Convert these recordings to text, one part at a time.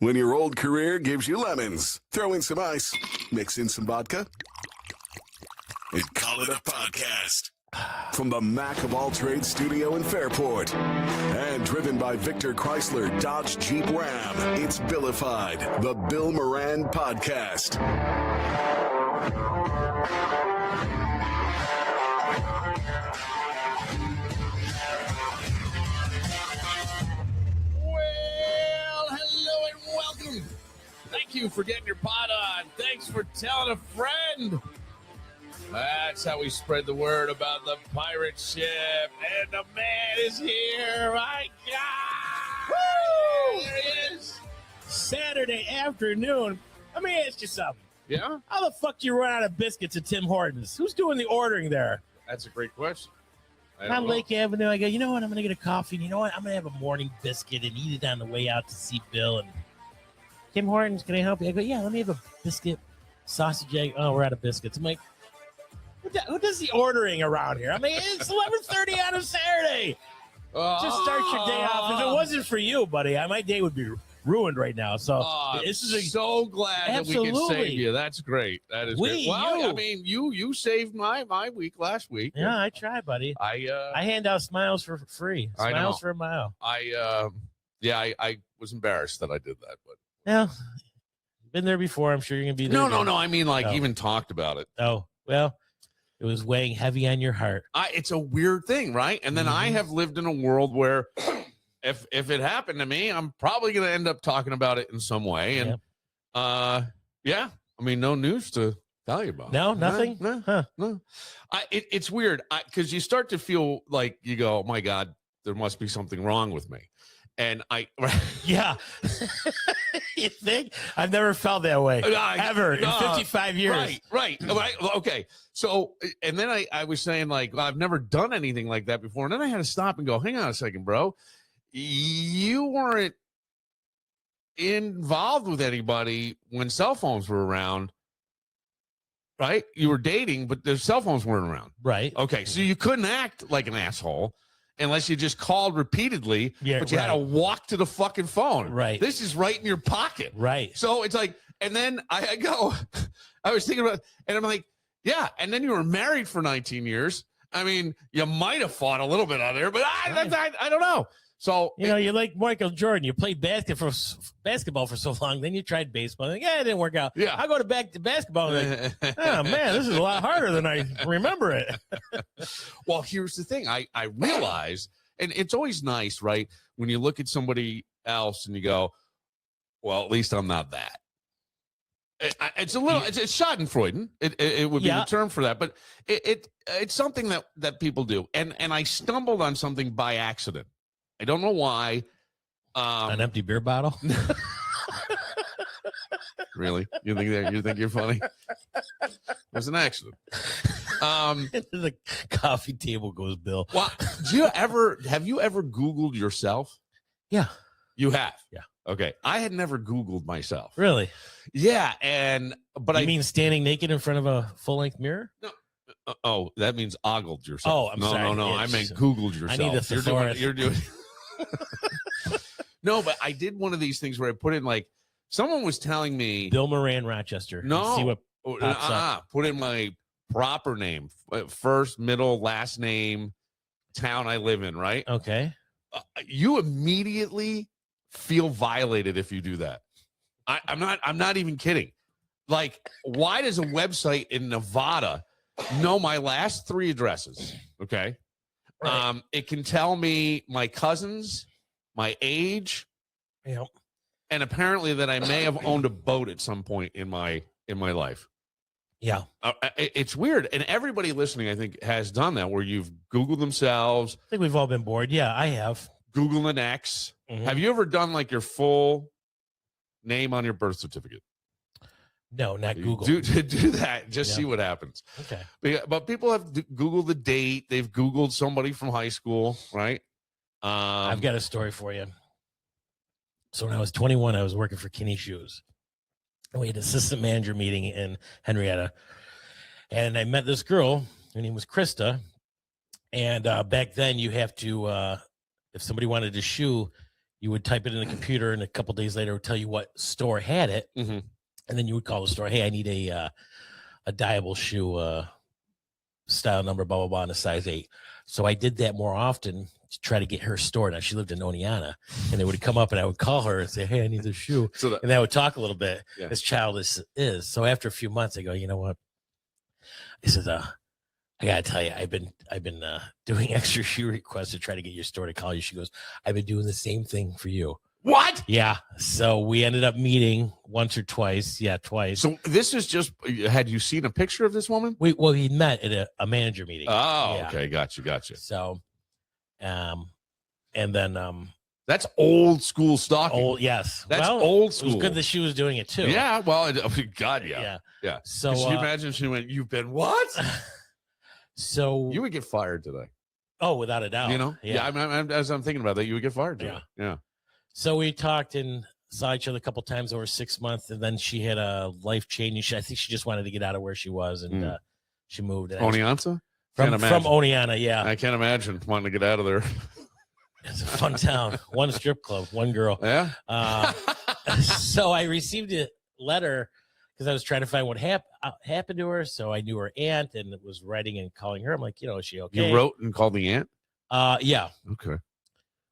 When your old career gives you lemons, throw in some ice, mix in some vodka, and call it a podcast. From the Mac of All Trades studio in Fairport, and driven by Victor Chrysler Dodge Jeep Ram, it's Billified, the Bill Moran Podcast. Thank you for getting your pot on. Thanks for telling a friend. That's how we spread the word about the pirate ship. And the man is here. My God. Woo! There he is. Saturday afternoon. Let me ask you something. Yeah? How the fuck do you run out of biscuits at Tim Hortons? Who's doing the ordering there? That's a great question. On Lake Avenue, I go, you know what? I'm going to get a coffee. And you know what? I'm going to have a morning biscuit and eat it on the way out to see Bill. And Tim Hortons, can I help you? I go, yeah, let me have a biscuit, sausage, egg. Oh, we're out of biscuits. I'm like, who does the ordering around here? I mean, it's 11:30 on a Saturday. Just start your day off. If it wasn't for you, buddy, my day would be ruined right now. So this is so glad absolutely. that we can save you. That's great. That is great. Well, you. I mean, you saved my week last week. Yeah, I try, buddy. I hand out smiles for free. Smiles for a mile. I was embarrassed that I did that, but yeah, been there before. I'm sure you're gonna be there. No. I mean, even talked about it. Oh, well, it was weighing heavy on your heart. It's a weird thing, right? And then I have lived in a world where if it happened to me, I'm probably going to end up talking about it in some way. And I mean, no news to tell you about. No, nothing. No. It's weird because you start to feel like you go, oh my God, there must be something wrong with me. And yeah. You think? I've never felt that way ever in 55 years. Right. Okay. So, and then I was saying like, well, I've never done anything like that before. And then I had to stop and go, hang on a second, bro. You weren't involved with anybody when cell phones were around, right? You were dating, but the cell phones weren't around. Right. Okay. So you couldn't act like an asshole unless you just called repeatedly, but you had to walk to the fucking phone. Right. This is right in your pocket. Right. So it's like, and then I go, I was thinking about, and I'm like, yeah. And then you were married for 19 years. I mean, you might have fought a little bit on there, but I don't know. So, you're like Michael Jordan. You played basketball for so long. Then you tried baseball. Like, it didn't work out. Yeah. I go back to basketball. And like, oh, man, this is a lot harder than I remember it. Well, here's the thing. I realize, and it's always nice, right, when you look at somebody else and you go, well, at least I'm not that. It's a little, it's Schadenfreude. It would be the term for that, but it's something that people do. And I stumbled on something by accident. I don't know why. An empty beer bottle? Really? You think you're funny? It was an accident. The coffee table goes, Bill. Well, have you ever Googled yourself? Yeah. You have? Yeah. Okay. I had never Googled myself. Really? Yeah. But I mean standing naked in front of a full-length mirror? No. Oh, that means ogled yourself. Oh, I'm sorry. No. I meant Googled yourself. I need a thesaurus. You're doing No, but I did one of these things where I put in like someone was telling me Bill Moran, Rochester. No, see what pops up. Put in my proper name, first, middle, last name, town I live in. Right? Okay. You immediately feel violated if you do that. I'm not even kidding. Like, why does a website in Nevada know my last 3 addresses? Okay. Right. It can tell me my cousins, my age, and apparently that I may have owned a boat at some point in my life. Yeah, it's weird, and everybody listening, I think, has done that where you've Googled themselves. I think we've all been bored. Yeah, I have. Google an ex. Mm-hmm. Have you ever done like your full name on your birth certificate? No, not Google. Do that. Just see what happens. Okay. But people have Googled the date. They've Googled somebody from high school, right? I've got a story for you. So when I was 21, I was working for Kinney Shoes. We had an assistant manager meeting in Henrietta. And I met this girl. Her name was Krista. And back then you have to, if somebody wanted a shoe, you would type it in the computer, and a couple days later, it would tell you what store had it, Mm-hmm. and then you would call the store. Hey, I need a dyeable shoe, style number, blah blah blah, in a size 8. So I did that more often to try to get her store. Now she lived in Oneonta, and they would come up, and I would call her and say, "Hey, I need this shoe," and I would talk a little bit. Yeah. As childish is. So after a few months, I go, you know what? I said, I gotta tell you, I've been doing extra shoe requests to try to get your store to call you. She goes, I've been doing the same thing for you. What? Yeah. So we ended up meeting once or twice. Yeah, twice. So this is just, had you seen a picture of this woman? We met at a manager meeting. Oh, Yeah. okay. Gotcha. So, and then That's old school stalking. old, yes. That's Well, old it school. was good that she was doing it too. Yeah. Well, God, yeah. So Could you imagine she went, "You've been what?" so You would get fired today. oh, without a doubt. You know? Yeah. As I'm thinking about that, you would get fired today. Yeah. So we talked and saw each other a couple times over 6 months, and then she had a life changing. I think she just wanted to get out of where she was, and she moved. And Oneonta? from Oneonta, yeah. I can't imagine wanting to get out of there. It's a fun town. One strip club, one girl. Yeah. So I received a letter because I was trying to find what happened to her. So I knew her aunt and was writing and calling her. I'm like, is she okay? You wrote and called the aunt? Yeah. Okay.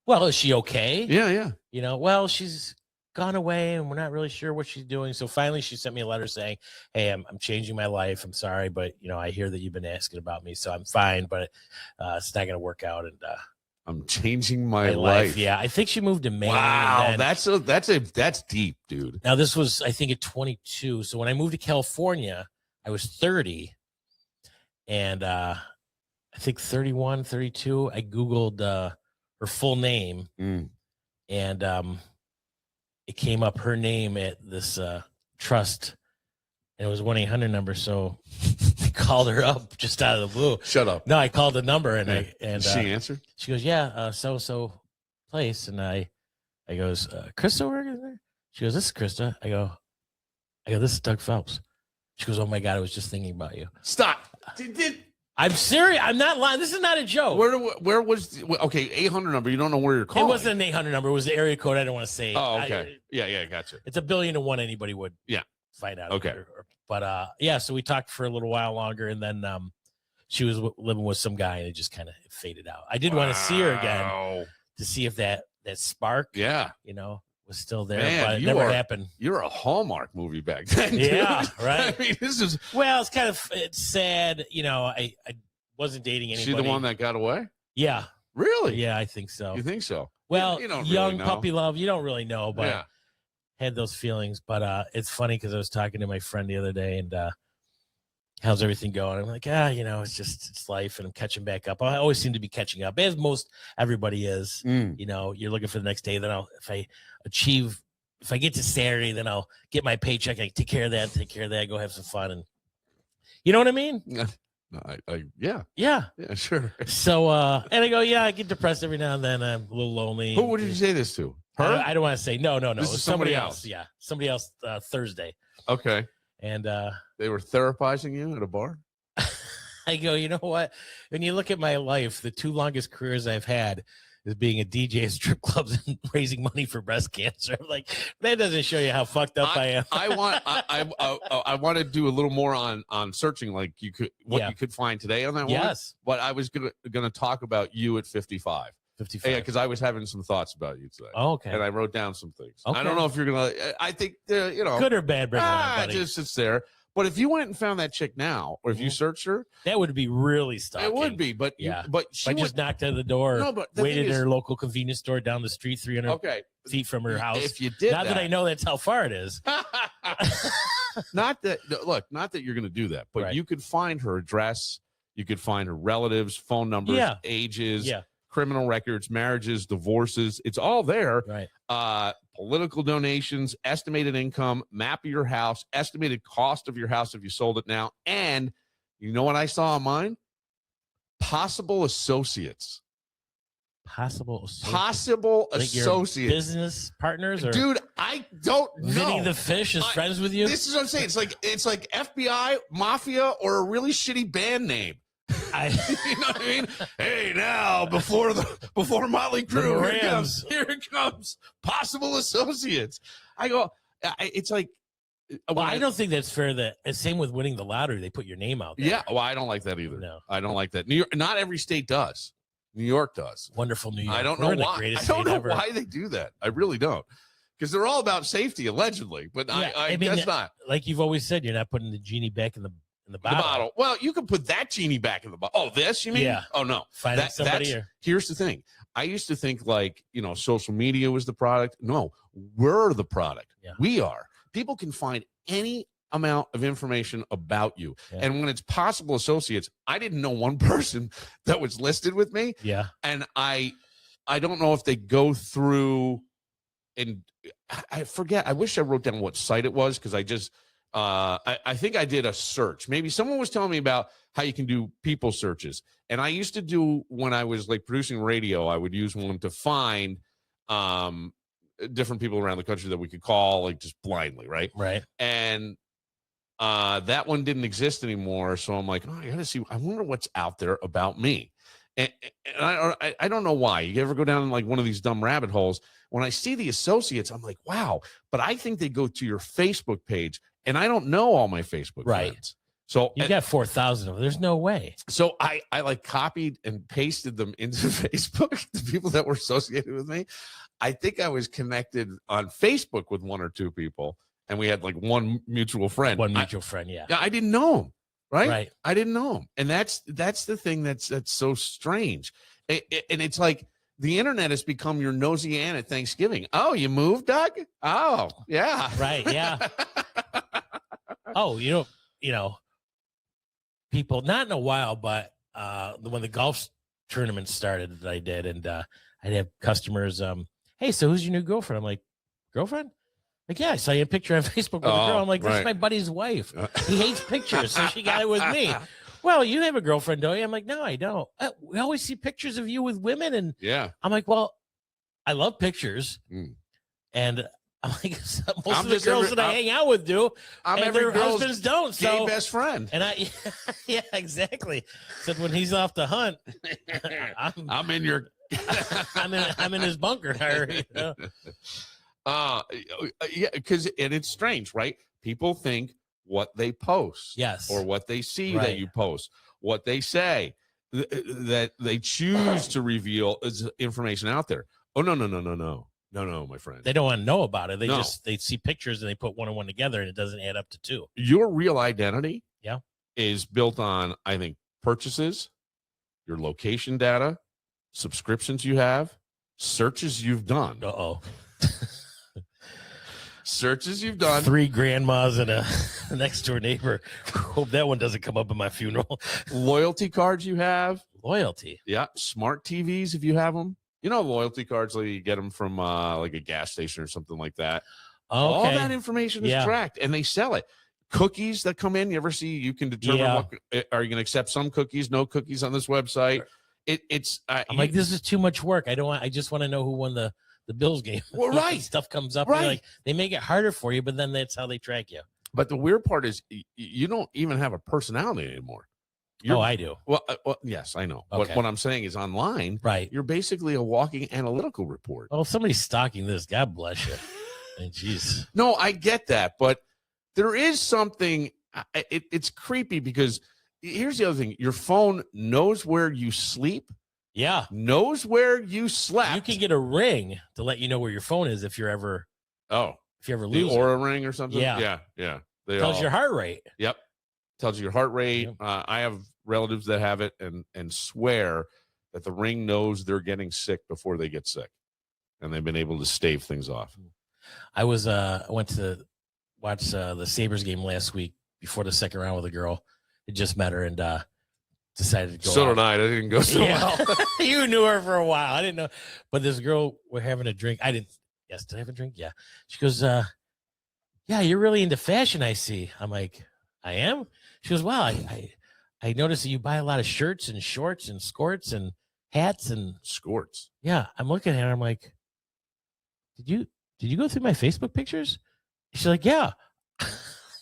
Well, is she okay? Yeah. Well, she's gone away and we're not really sure what she's doing. So finally she sent me a letter saying, hey, I'm changing my life. I'm sorry, but I hear that you've been asking about me, so I'm fine, but it's not going to work out. And I'm changing my life. Yeah. I think she moved to Maine. Wow. That's deep, dude. Now this was, I think, at 22. So when I moved to California, I was 30, and I think 31, 32, I Googled her full name, and it came up her name at this trust, and it was 1-800 number. So I called her up just out of the blue. Shut up. No, I called the number, and she answered. She goes, yeah, so place, and I goes, Krista working there? She goes, this is Krista. I go, this is Doug Phelps. She goes, oh my God, I was just thinking about you. Stop. I'm serious. I'm not lying. This is not a joke. Where was okay? 800 number. You don't know where you're calling. It wasn't an 800 number. It was the area code. I don't want to say. Oh, okay. Yeah, gotcha. It's 1,000,000,001. Anybody would find out. Okay. But yeah, so we talked for a little while longer, and then she was living with some guy, and it just kind of faded out. I did want to see her again to see if that spark, was still there, Man, but it never happened. You're a Hallmark movie back then. Yeah, dude. right. I mean, this is it's sad. I wasn't dating anybody. she the one that got away? Yeah. Really? Yeah, I think so. You think so? Well, you don't young really know. puppy love, you don't really know, but had those feelings. But it's funny because I was talking to my friend the other day, and how's everything going? I'm like, it's life, and I'm catching back up. I always seem to be catching up, as most everybody is. You're looking for the next day. Then if I get to Saturday, then I'll get my paycheck. I take care of that, go have some fun, and you know what I mean? Yeah, sure. So and I go, I get depressed every now and then. I'm a little lonely. Who did you say this to? Her? I don't want to say no. This is somebody else. Yeah, somebody else. Thursday. Okay. And they were therapizing you at a bar? I go, you know what? When you look at my life, the 2 longest careers I've had is being a DJ at strip clubs and raising money for breast cancer. I'm like, that doesn't show you how fucked up I am. I want to do a little more on searching, like you could find today on that one. Yes. But I was gonna talk about you at 55. 55. Yeah, because I was having some thoughts about you today. Oh, okay. And I wrote down some things. Okay. I don't know if you're gonna. I think good or bad, bring it on, buddy. Just sits there. But if you went and found that chick now, or if you searched her, that would be really stalking. It would be, but I just knocked at the door. No, but waited at her local convenience store down the street, 300 feet from her house. If you did, not that I know that's how far it is. Not that you're going to do that, but you could find her address, you could find her relatives, phone numbers, ages, criminal records, marriages, divorces. It's all there. Right. Political donations, estimated income, map of your house, estimated cost of your house if you sold it now. And you know what I saw on mine? Possible associates. Possible associates. Business partners? Or dude, I don't know. Vinny the Fish is friends with you? This is what I'm saying. It's like FBI, mafia, or a really shitty band name. You know what I mean? Hey, now before Motley Crue, here it comes. Possible associates. I go. It's like. Well, I don't think that's fair. That same with winning the lottery, they put your name out there. Yeah, well, I don't like that either. No, I don't like that. New York, not every state does. New York does. Wonderful New York. I don't know why. I don't know why they do that. I really don't, because they're all about safety, allegedly. But yeah, I mean, guess not. Like you've always said, you're not putting the genie back in the bottle. Well, you can put that genie back in the bottle. Oh, this you mean? Yeah. Oh no. Somebody. Here's the thing. I used to think like social media was the product. No, we're the product. Yeah. We are. People can find any amount of information about you. Yeah. And when it's possible associates, I didn't know one person that was listed with me. Yeah. And I don't know if they go through, and I forget. I wish I wrote down what site it was, because I just I think I did a search. Maybe someone was telling me about how you can do people searches. And I used to do, when I was like producing radio, I would use one to find different people around the country that we could call like just blindly, right? Right. And that one didn't exist anymore. So I'm like, I gotta see. I wonder what's out there about me. And I don't know why. You ever go down like one of these dumb rabbit holes? When I see the associates, I'm like, wow. But I think they go to your Facebook page, and I don't know all my Facebook friends. So you got 4,000 of them. There's no way. So I like copied and pasted them into Facebook, the people that were associated with me. I think I was connected on Facebook with one or two people, and we had like one mutual friend. Yeah. I didn't know him, right? Right. I didn't know him. And that's the thing that's so strange. And it's like the internet has become your nosy aunt at Thanksgiving. Oh, you moved, Doug? Oh, yeah. Right, yeah. Oh, people, not in a while, but when the golf tournament started that I did, and I'd have customers, hey, so who's your new girlfriend? I'm like, girlfriend? Like, yeah, I saw you a picture on Facebook with a girl. I'm like, this is my buddy's wife. He hates pictures, so she got it with me. Well, you have a girlfriend, don't you? I'm like, no, I don't. We always see pictures of you with women. And yeah, I'm like, well, I love pictures. And I'm like, most of the girls that I hang out with do. And their husbands don't. So best friend. And yeah, exactly. So when he's off the hunt, I'm in your, I'm in his bunker. Yeah, because it's strange, right? People think what they post, yes, or what they see that you post, what they say, that they choose to reveal is information out there. Oh no, my friend. They don't want to know about it. They see pictures and they put one and one together, and it doesn't add up to two. Your real identity, yeah, is built on, I think, purchases, your location data, subscriptions you have, searches you've done. Searches you've done. 3 grandmas and a next door neighbor. Hope that one doesn't come up at my funeral. Loyalty cards you have. Loyalty. Yeah. Smart TVs if you have them. Loyalty cards, like you get them from like a gas station or something like that. Okay. All that information is tracked, and they sell it. Cookies that come in, you ever see? You can determine what are you going to accept some cookies, no cookies on this website. It's. I'm like, this is too much work. I just want to know who won the Bills game. Well, right. Stuff comes up. Right. Like, they make it harder for you, but then that's how they track you. But the weird part is you don't even have a personality anymore. I do. Well, yes, I know. Okay. What I'm saying is online, right? You're basically a walking analytical report. Well, somebody's stalking this. God bless you. Jeez. No, I get that, but there is something. It's creepy because here's the other thing: your phone knows where you sleep. Yeah, knows where you slept. You can get a ring to let you know where your phone is if you're ever. If you ever lose the Aura ring or something. Yeah. Tells your heart rate. Yep. Tells you your heart rate. Yep. I have relatives that have it and swear that the ring knows they're getting sick before they get sick, and they've been able to stave things off. I went to watch the Sabres game last week before the second round with a girl. I just met her and decided to go. So did I. That didn't go so well. You knew her for a while. I didn't know, but this girl, we're having a drink. I didn't. Yes, did I have a drink? Yeah. She goes, yeah, you're really into fashion, I see. I'm like, I am? She goes, wow, I noticed that you buy a lot of shirts and shorts and skirts and hats and skirts. Yeah. I'm looking at her. I'm like, did you go through my Facebook pictures? She's like, yeah.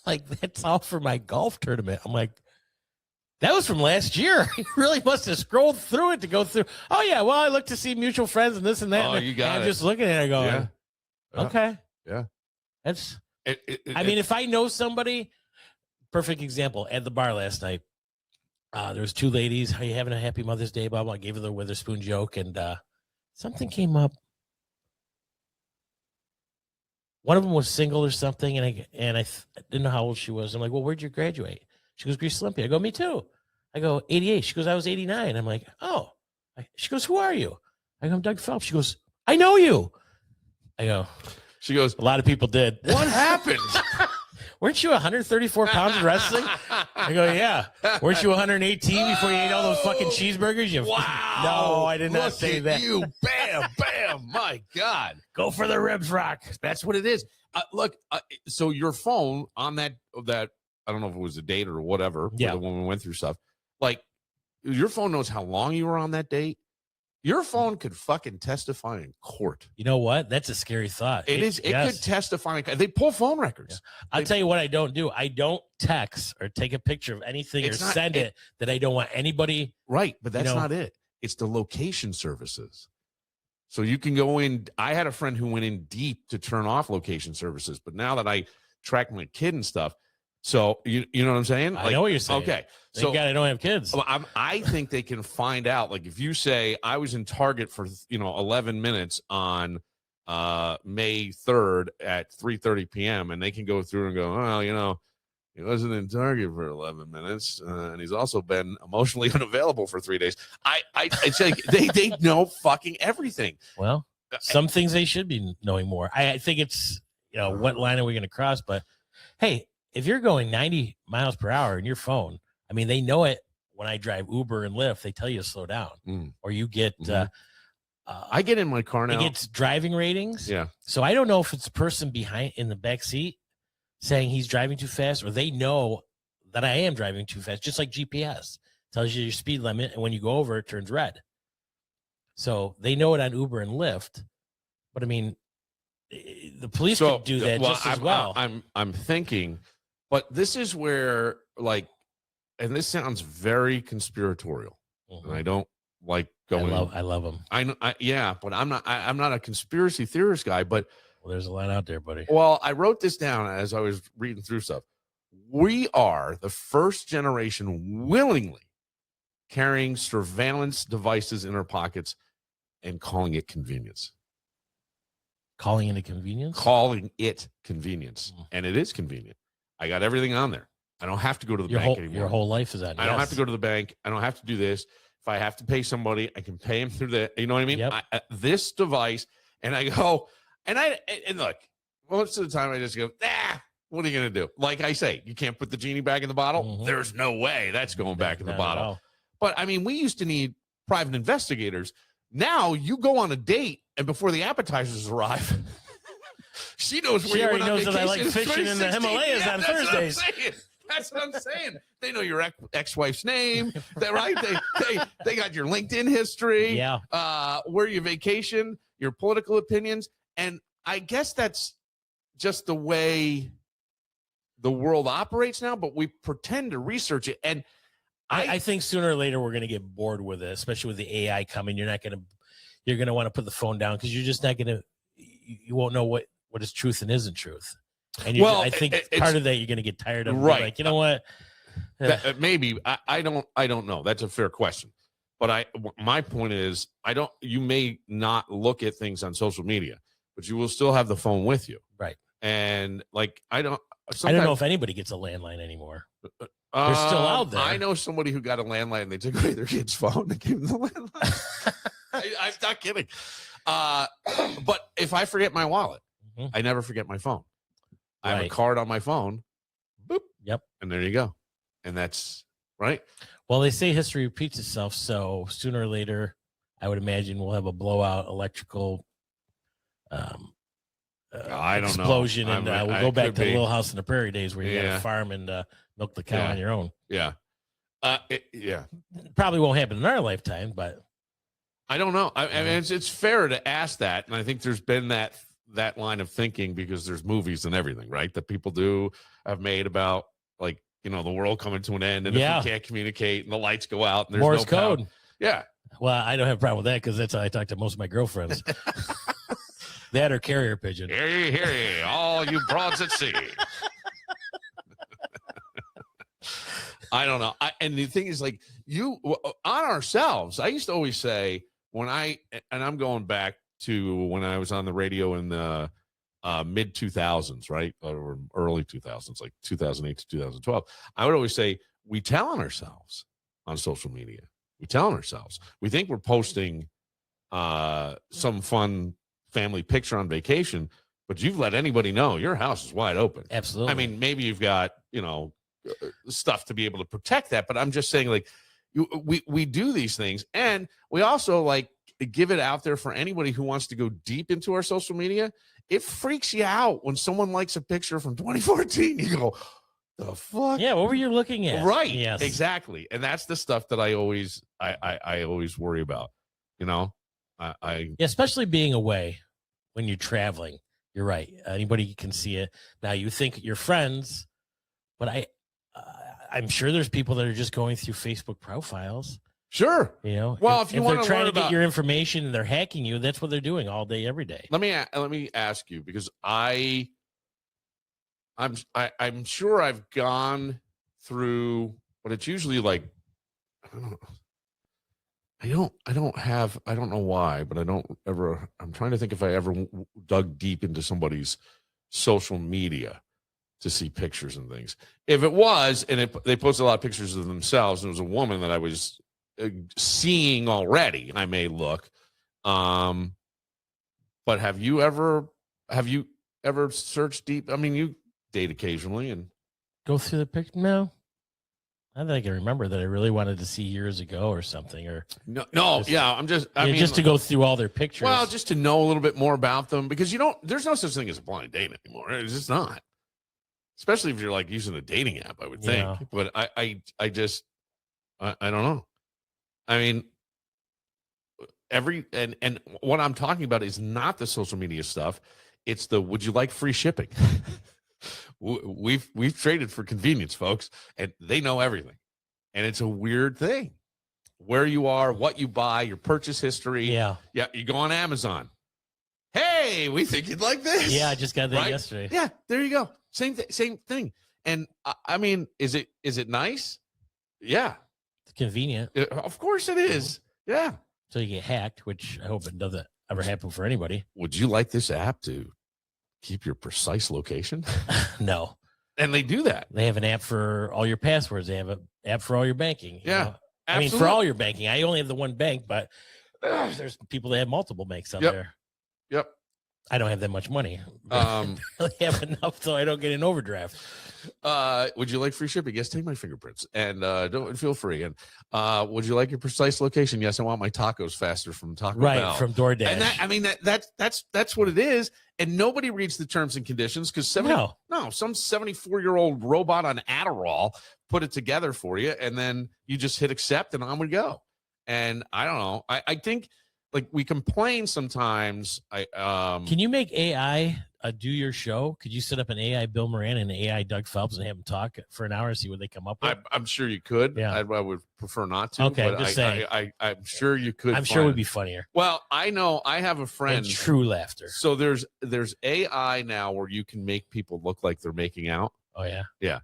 Like, that's all for my golf tournament. I'm like, That was from last year. He really must have scrolled through it to go through. Oh, yeah. Well, I look to see mutual friends and this and that. Oh, you got I'm it. just looking at it going, Yeah. okay. Yeah. That's, I mean, if I know somebody, perfect example, at the bar last night, there was 2 ladies. Are you having a happy Mother's Day, blah, blah. I gave her the Witherspoon joke, and something came up. One of them was single or something, and I didn't know how old she was. I'm like, well, where'd you graduate? She goes, Grease Olympia. I go, me too. I go, 88. She goes, I was 89. I'm like, oh. She goes, who are you? I go, I'm Doug Phelps. She goes, I know you. I go, she goes, a lot of people did. what happened? Weren't you 134 pounds in wrestling? I go, yeah. Weren't you 118 before you ate all those fucking cheeseburgers? Wow. No, I did not Look say at that. You, bam, bam. My God. Go for the ribs, Rock. That's what it is. Look, so your phone on that, I don't know if it was a date or whatever, yeah, the woman went through stuff. Like, your phone knows how long you were on that date. Your phone could fucking testify in court. You know what? That's a scary thought. It is. It could testify. They pull phone records. Yeah. I'll tell you what I don't do. I don't text or take a picture of anything or send it that I don't want anybody. Right, but that's not it. It's the location services. So you can go in. I had a friend who went in deep to turn off location services, but now that I track my kid and stuff, so you know what I'm saying? I know what you're saying. Okay, so God, I don't have kids. I think they can find out. Like if you say I was in Target for 11 minutes on May 3rd at 3:30 p.m. and they can go through and go, well, he wasn't in Target for 11 minutes, and he's also been emotionally unavailable for 3 days. I say they know fucking everything. Well, some things they should be knowing more. I think it's what line are we going to cross? But hey, if you're going 90 miles per hour in your phone, I mean, they know it. When I drive Uber and Lyft, they tell you to slow down, or you get. I get in my car now. It gets driving ratings. Yeah. So I don't know if it's a person behind in the back seat saying he's driving too fast, or they know that I am driving too fast, just like GPS tells you your speed limit, and when you go over, it turns red. So they know it on Uber and Lyft, but I mean, the police could do that just as well. I'm thinking, but this is where and this sounds very conspiratorial, and I don't like going. I love them. But I'm not a conspiracy theorist guy, but. Well, there's a lot out there, buddy. Well, I wrote this down as I was reading through stuff. We are the first generation willingly carrying surveillance devices in our pockets and calling it convenience. Calling it a convenience? Calling it convenience. And it is convenient. I got everything on there. I don't have to go to the bank anymore. Your whole life is on. I don't have to go to the bank. I don't have to do this. If I have to pay somebody, I can pay them through you know what I mean? Yep. This device, and I go... And look, most of the time I just go, what are you going to do? Like I say, you can't put the genie back in the bottle. Mm-hmm. There's no way that's going back in the bottle. But I mean, we used to need private investigators. Now you go on a date, and before the appetizers arrive, she knows where you went on vacation. That I like fishing in the Himalayas on Thursdays. That's what I'm saying. They know your ex-wife's name. Right? They got your LinkedIn history. Yeah. Where you vacation, your political opinions. And I guess that's just the way the world operates now, but we pretend to research it. And I think sooner or later we're going to get bored with it, especially with the AI coming. You're going to want to put the phone down because you're just not going to, you won't know what is truth and isn't truth. And I think part of that you're going to get tired of. Right. Like, you know what? Maybe I don't know. That's a fair question. But my point is, you may not look at things on social media, but you will still have the phone with you. Right. And I don't know if anybody gets a landline anymore. They're still out there. I know somebody who got a landline and they took away their kid's phone and gave them the landline. I'm not kidding. But if I forget my wallet, I never forget my phone. I have a card on my phone. Boop. Yep. And there you go. And that's right. Well, they say history repeats itself. So sooner or later, I would imagine we'll have a blowout electrical I don't explosion, know. and we'll go back to the Little House in the Prairie days where you got to farm and milk the cow on your own. Yeah. Probably won't happen in our lifetime, but I don't know. I mean, it's fair to ask that, and I think there's been that line of thinking because there's movies and everything, right? That people have made about the world coming to an end, and Yeah. if we can't communicate and the lights go out and there's Morse no power. code. Yeah. Well, I don't have a problem with that because that's how I talk to most of my girlfriends. That or carrier pigeon. Hear ye, all you broads at sea. I don't know. And the thing is, like, on ourselves, I used to always say I'm going back to when I was on the radio in the mid 2000s, right? Or early 2000s, like 2008 to 2012. I would always say, we tell on ourselves on social media. We tell on ourselves. We think we're posting some fun family picture on vacation, but you've let anybody know your house is wide open. Absolutely. I mean, maybe you've got, stuff to be able to protect that, but I'm just saying, like, we do these things, and we also, like, give it out there for anybody who wants to go deep into our social media. It freaks you out when someone likes a picture from 2014. You go, the fuck? Yeah, what were you looking at? Right. Yes. Exactly. And that's the stuff that I always worry about. Especially being away when you're traveling. You're right. Anybody can see it. Now you think you're friends, but I'm sure there's people that are just going through Facebook profiles. Sure. Well, if they're trying to get your information and they're hacking you, that's what they're doing all day, every day. Let me ask you, because I'm sure I've gone through, but it's usually like, I don't know why, but I'm trying to think if I ever dug deep into somebody's social media to see pictures and things. If it was, and they posted a lot of pictures of themselves, and it was a woman that I was seeing already, I may look. But have you ever searched deep? I mean, you date occasionally and go through the picture. No, I think I can remember that I really wanted to see years ago or something. Or I mean, just to go through all their pictures. Well, just to know a little bit more about them, because there's no such thing as a blind date anymore. It's just not. Especially if you're, like, using a dating app, I would think. Yeah. But I don't know. I mean, and what I'm talking about is not the social media stuff. It's the, would you like free shipping? We've traded for convenience, folks, and they know everything. And it's a weird thing. Where you are, what you buy, your purchase history. Yeah. Yeah. You go on Amazon. Hey, we think you'd like this. Yeah, I just got that yesterday. Yeah, there you go. Same thing. And I mean, is it nice? Yeah. It's convenient. Of course it is. Yeah. So you get hacked, which I hope it doesn't ever happen for anybody. Would you like this app to keep your precise location? No. And they do that. They have an app for all your passwords. They have an app for all your banking. Yeah. I mean, for all your banking. I only have the one bank, but there's people that have multiple banks on there. Yep. I don't have that much money. I have enough so I don't get an overdraft. Would you like free shipping? Yes, take my fingerprints and don't feel free. And would you like your precise location? Yes, I want my tacos faster from Taco Bell. From DoorDash. And that's what it is. And nobody reads the terms and conditions because some 74-year-old robot on Adderall put it together for you, and then you just hit accept and on we go. And I don't know. I think, like, we complain sometimes. Can you make AI do your show? Could you set up an AI Bill Moran and an AI Doug Phelps and have them talk for an hour and see what they come up with? I'm sure you could. Yeah. I would prefer not to. Okay, but just saying. I'm sure you could. I'm sure it would be funnier. Well, I know I have a friend. And true laughter. So there's AI now where you can make people look like they're making out. Oh, yeah? Yeah.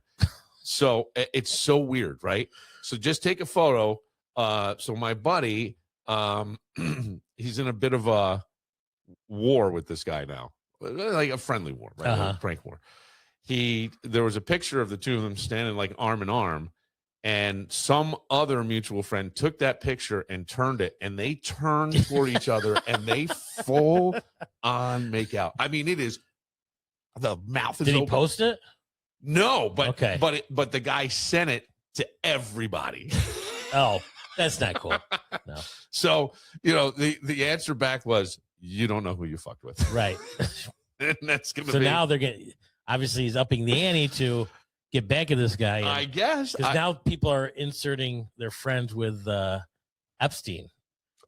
So it's so weird, right? So just take a photo. So my buddy, he's in a bit of a war with this guy now, like a friendly war, right? Like a prank war. There was a picture of the two of them standing like arm in arm, and some other mutual friend took that picture and turned it, and they turned toward each other and they full on make out. I mean, it is, the mouth is Did he open. post it? No, but Okay. but the guy sent it to everybody. Oh, that's not cool. No. So, the answer back was, you don't know who you fucked with. Right. And that's going to So be. now they're getting, obviously he's upping the ante to get back at this guy. I guess. Because now people are inserting their friends with Epstein.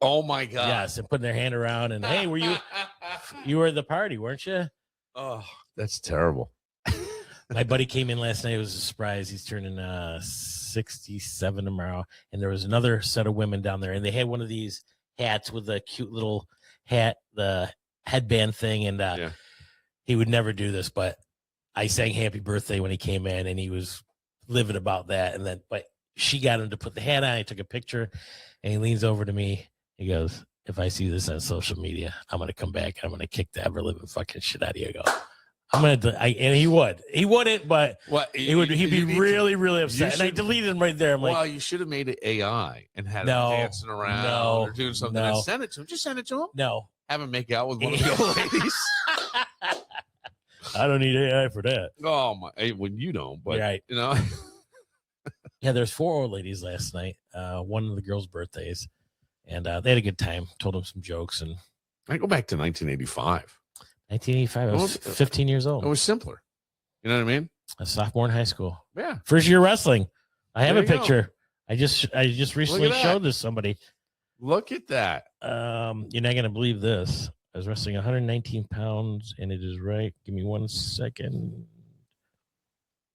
Oh my God. Yes, and putting their hand around and, hey, you were at the party, weren't you? Oh, that's terrible. My buddy came in last night. It was a surprise. He's turning 67 tomorrow. And there was another set of women down there. And they had one of these hats with a cute little hat, the headband thing. And he would never do this, but I sang happy birthday when he came in, and he was livid about that. And then, but she got him to put the hat on. I took a picture, and he leans over to me. He goes, if I see this on social media, I'm going to come back. I'm going to kick the ever living fucking shit out of you. I go, I'm going to, and he would. He wouldn't, but he'd be really, really upset. And I deleted him right there. I'm like, well, you should have made it AI and had him dancing around or doing something and send it to him. Just send it to him. No. Have him make out with one of the old ladies. I don't need AI for that. Oh, my. When you don't, but, right. You know. Yeah, there's 4 old ladies last night. One of the girls' birthdays. And they had a good time. Told them some jokes. And I go back to 1985. 1985. I was 15 years old. It was simpler. You know what I mean? A sophomore in high school. Yeah. First year wrestling. I have a picture. Go. I just recently showed this to somebody. Look at that. You're not gonna believe this. I was wrestling 119 pounds, and it is right. Give me 1 second.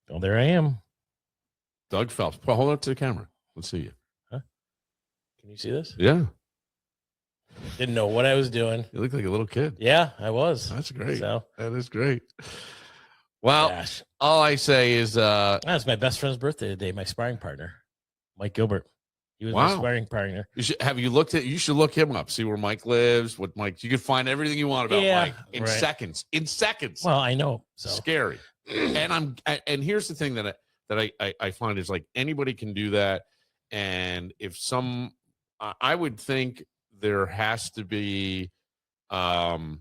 Oh, there I am. Doug Phelps. Hold up to the camera. Let's see you. Huh? Can you see this? Yeah. Didn't know what I was doing. You look like a little kid. Yeah, I was. That's great. So that is great. Well, all I say is that's my best friend's birthday today, my sparring partner, Mike Gilbert. He was my sparring partner. You should look him up, see where Mike lives, what Mike, you can find everything you want about Mike in seconds. In seconds. Well, I know. So. Scary. And here's the thing that I find is like anybody can do that. And if I would think there has to be more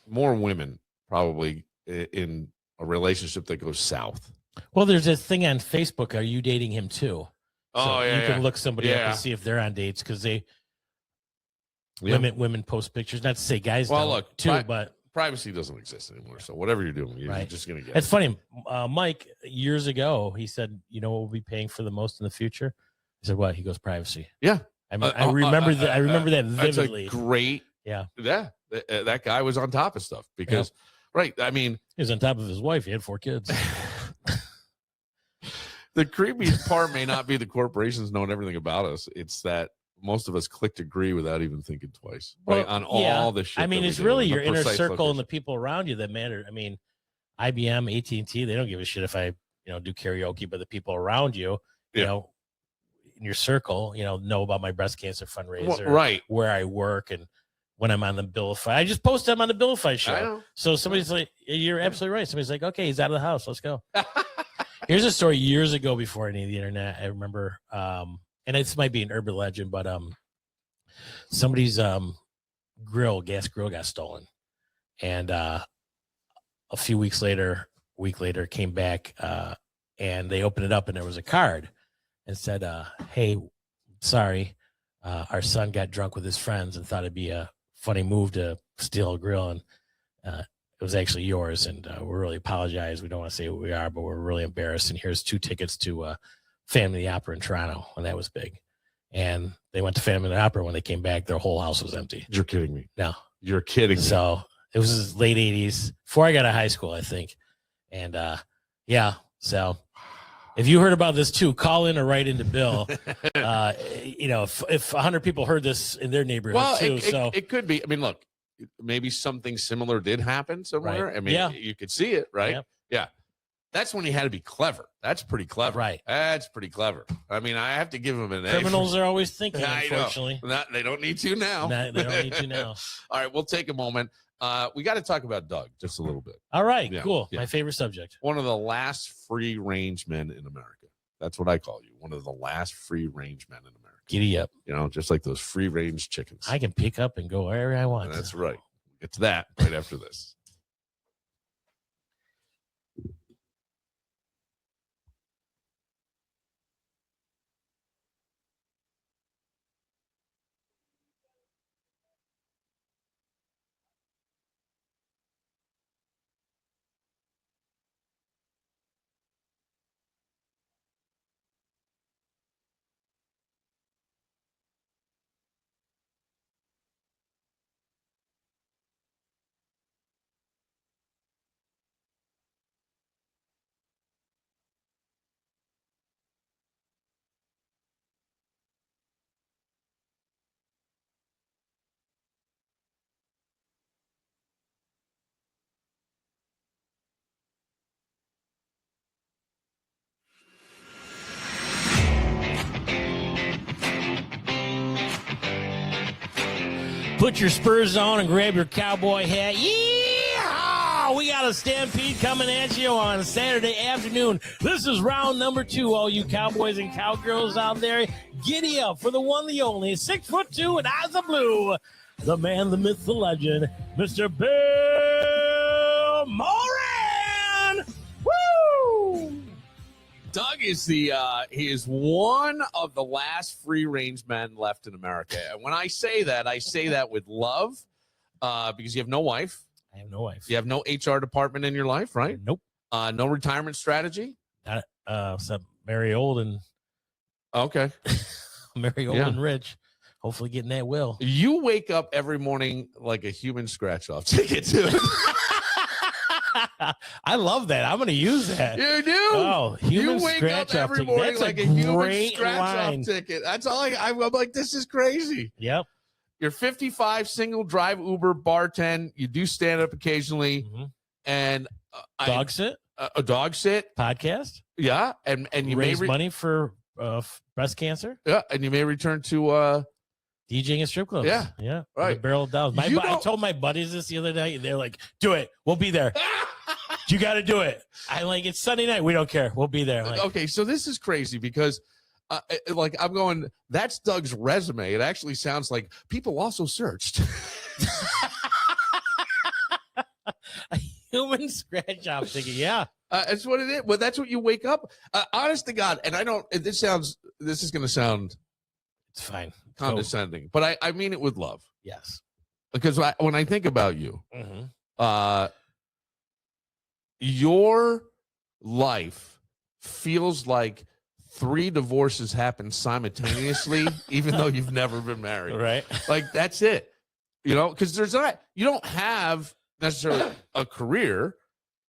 women probably in a relationship that goes south. Well, there's this thing on Facebook. Are you dating him too? So you can look somebody up and see if they're on dates because women post pictures. Not to say guys don't look too, but privacy doesn't exist anymore. So whatever you're doing, you're just gonna get. It's funny. Mike years ago, he said, "You know what we'll be paying for the most in the future?" I said, "What?" He goes, "Privacy." Yeah, I remember that. I remember that vividly. That's a great. Yeah. That guy was on top of stuff because, right? I mean, he was on top of his wife. He had 4 kids. The creepiest part may not be the corporations knowing everything about us. It's that most of us clicked agree without even thinking twice, right? On all the shit. I mean, it's really your inner circle and the people around you that matter. I mean, IBM, AT&T, they don't give a shit if I, do karaoke, but the people around you, you know, in your circle, know about my breast cancer fundraiser, right? Where I work and when I'm on the Billified. I just posted him on the Billified show. So somebody's like, you're absolutely right. Somebody's like, okay, he's out of the house. Let's go. Here's a story years ago before any of the internet. I remember, and this might be an urban legend, but somebody's gas grill got stolen. And a week later, came back and they opened it up and there was a card and said, hey, sorry, our son got drunk with his friends and thought it'd be a funny move to steal a grill. And it was actually yours, and we really apologize. We don't want to say who we are, but we're really embarrassed. And here's 2 tickets to Family the Opera in Toronto, and that was big. And they went to Family the Opera. When they came back, their whole house was empty. You're kidding me. No. You're kidding me. So it was his late 80s, before I got out of high school, I think. And so if you heard about this too, call in or write into Bill. If 100 people heard this in their neighborhood too. It could be. I mean, look. Maybe something similar did happen somewhere. Right. I mean, you could see it, right? Yep. Yeah. That's when he had to be clever. That's pretty clever. Right. That's pretty clever. I mean, I have to give him an A. Criminals are always thinking, unfortunately. They don't need to now. They don't need to now. All right, we'll take a moment. We got to talk about Doug just a little bit. All right, cool. Yeah. My favorite subject. One of the last free-range men in America. That's what I call you. One of the last free-range men in America. Giddy up. Just like those free-range chickens. I can pick up and go wherever I want. That's right. It's that right after this. put your spurs on and grab your cowboy hat. Yeah! We got a stampede coming at you on Saturday afternoon. This is round number 2. All you cowboys and cowgirls out there, giddy up for the one, the only, 6'2" and eyes of blue. The man, the myth, the legend, Mr. Bill Moran. Woo! Doug is he is one of the last free range men left in America. And when I say that with love, because you have no wife. I have no wife. You have no HR department in your life, right? Nope. No retirement strategy. Except marry old and okay, marry old and rich. Hopefully, getting that will. You wake up every morning like a human scratch-off ticket, too. I love that. I'm going to use that. You do? Oh, human you wake scratch up off every ticket. morning That's like a human scratch-off ticket. That's all. I'm like, this is crazy. Yep. You're 55, single, drive Uber, bartend. You do stand up occasionally, and dog sit. A dog sit podcast. Yeah, and you raise may money for breast cancer. Yeah, and you may return to DJing at strip clubs. Yeah, right. A barrel of dollars. I told my buddies this the other night, and they're like, "Do it. We'll be there. You got to do it." I'm like, "It's Sunday night. We don't care. We'll be there." Like, okay, so this is crazy because. I'm going, that's Doug's resume. It actually sounds like people also searched. A human scratch off ticket. Yeah. That's what it is. Well, that's what you wake up. Honest to God. And I don't, this is going to sound. It's fine. Condescending, but I mean it with love. Yes. Because when I think about you, your life feels like 3 divorces happen simultaneously, even though you've never been married. Right. Like, that's it. You know, because you don't have necessarily a career.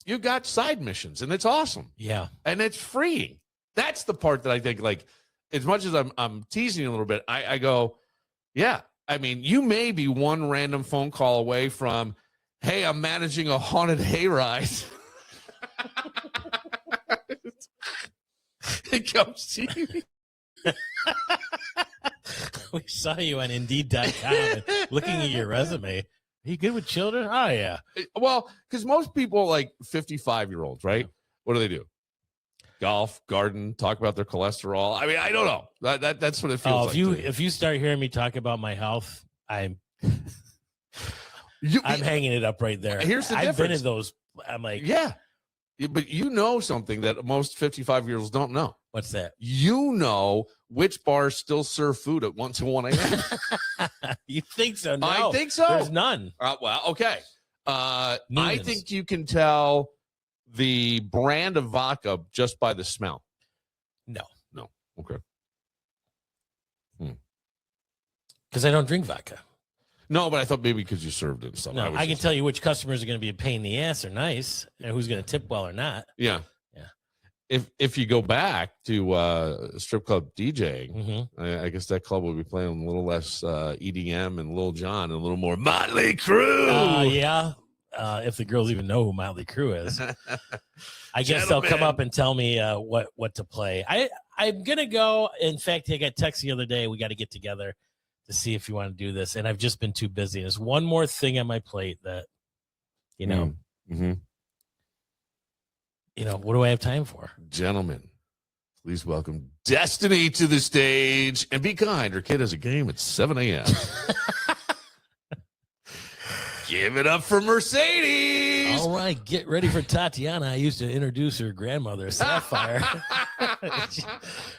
You've got side missions, and it's awesome. Yeah. And it's freeing. That's the part that I think, like, as much as I'm teasing you a little bit, I go, yeah. I mean, you may be one random phone call away from, hey, I'm managing a haunted hayride. It comes to you. We saw you on Indeed.com and looking at your resume. Are you good with children? Oh, yeah. Well, because most people, like 55-year-olds, right? What do? Golf, garden, talk about their cholesterol. I mean, I don't know. That's what it feels like. If you start hearing me talk about my health, I'm hanging it up right there. Here's the difference. I've been in those. I'm like, yeah. But you know something that most 55-year-olds don't know. What's that? You know which bars still serve food at 1 to 1 a.m. You think so? No, I think so. There's none. Well, okay. I think you can tell the brand of vodka just by the smell. No. Okay. Because I don't drink vodka. No, but I thought maybe because you served it. So no, I can tell you which customers are going to be a pain in the ass or nice, and who's going to tip well or not. Yeah. If you go back to strip club DJing, I guess that club will be playing a little less EDM and Lil Jon and a little more Motley Crue. Yeah. If the girls even know who Motley Crue is, I guess they'll come up and tell me what to play. I'm gonna go. In fact, I got text the other day. We got to get together to see if you want to do this, and I've just been too busy. There's one more thing on my plate that, what do I have time for? Gentlemen, please welcome Destiny to the stage, and be kind. Her kid has a game at 7 a.m. Give it up for Mercedes. All right, get ready for Tatiana. I used to introduce her grandmother, Sapphire.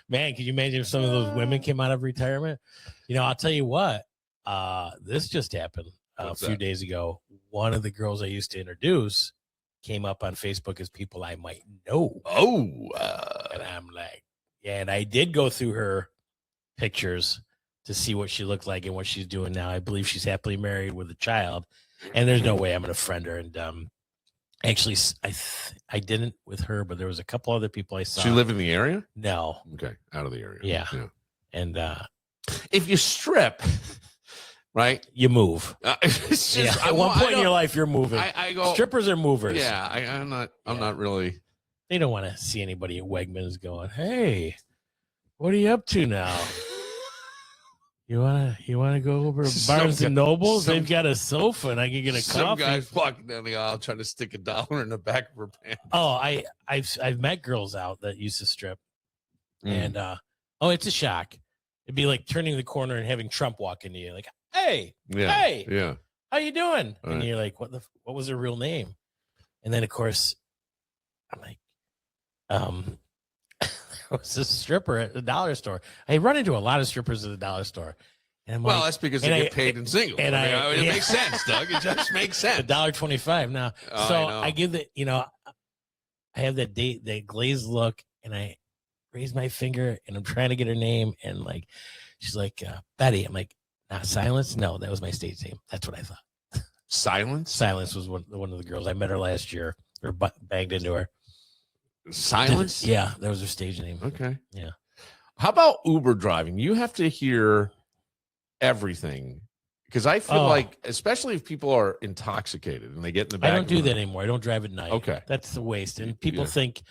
Man, can you imagine if some of those women came out of retirement? I'll tell you what. This just happened a few days ago. One of the girls I used to introduce came up on Facebook as people I might know. And I'm like, yeah, and I did go through her pictures to see what she looked like and what she's doing now. I believe she's happily married with a child. And there's no way I'm going to friend her. And actually, I didn't with her, but there was a couple other people I saw. She live in the area? No. Okay, out of the area. Yeah. And if you strip, right, you move. It's just, at one point in your life, you're moving. I go. Strippers are movers. Yeah, I'm not really. They don't want to see anybody at Wegmans going, "Hey, what are you up to now?" You wanna go over to Some Barnes guy- and Nobles? some- They've got a sofa, and I can get a Some coffee. guy's walking down the aisle trying to stick $1 in the back of her pants. Oh, I've met girls out that used to strip, Mm. and it's a shock. It'd be like turning the corner and having Trump walk into you, like, hey, Yeah. hey, Yeah. how you doing? And Right. you're like, what was her real name? And then of course, I'm like, there was a stripper at the dollar store. I run into a lot of strippers at the dollar store. And I'm Well, like, that's because and they I- get paid in singles. and It yeah. makes sense, Doug. It just makes sense. $1.25 now. Oh, So I know. I give it, I have that glazed look, and I raise my finger, and I'm trying to get her name, and like, she's like, Betty. I'm like, not Silence? No, that was my stage name. That's what I thought. Silence? Silence was one of the girls. I met her last year, or banged into her. Silence? Yeah, that was her stage name. Okay. Yeah. How about Uber driving? You have to hear everything because I feel Oh. like, especially if people are intoxicated and they get in the back. I don't of do the- that anymore. I don't drive at night. Okay. That's a waste. And people Yeah. think,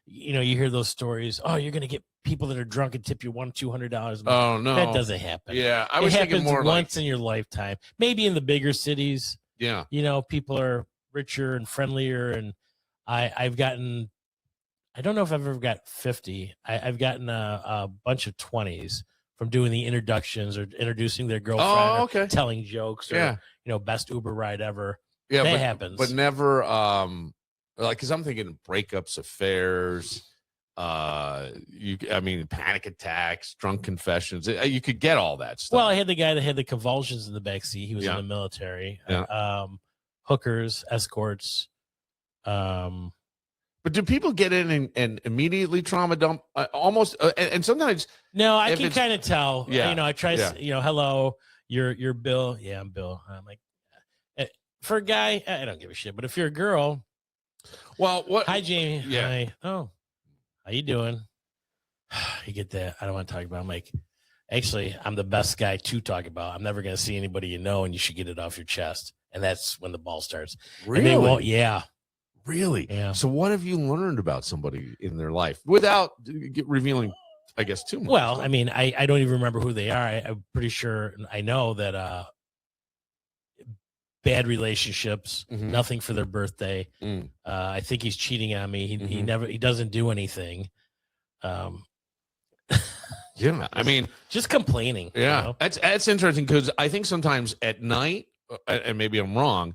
you hear those stories. Oh, you're going to get people that are drunk and tip you $200. Oh no, That doesn't happen. Yeah, I It was thinking happens more like, once in your lifetime. Maybe in the bigger cities, yeah, people are richer and friendlier. And I've gotten, I don't know if I've ever got 50. I've gotten a bunch of 20s from doing the introductions or introducing their girlfriend, Oh, or okay. telling jokes, or yeah, best Uber ride ever. yeah, that but, happens. but never like because I'm thinking breakups, affairs, panic attacks, drunk confessions. You could get all that stuff. Well, I had the guy that had the convulsions in the backseat. He was Yeah. in the military. Yeah. Hookers, escorts. But do people get in and immediately trauma dump almost? And sometimes, No, I If can it's- kind of tell. Yeah, I try. yeah. Hello, you're Bill. Yeah, I'm Bill. I'm like, for a guy, I don't give a shit. But if you're a girl, well, what? hi Jamie. Yeah. Hi. Oh, how you doing? You get that? I don't want to talk about. I'm like, actually, I'm the best guy to talk about. I'm never going to see anybody and you should get it off your chest. And that's when the ball starts. And they won't. Yeah. Really? Yeah. So what have you learned about somebody in their life without revealing, I guess, too much? Well, I mean, I don't even remember who they are. I'm pretty sure I know that bad relationships, Mhm. nothing for their birthday. Mm. I think he's cheating on me. He Mhm. he doesn't do anything. Yeah. I mean, Just complaining. yeah, that's interesting because I think sometimes at night, and maybe I'm wrong,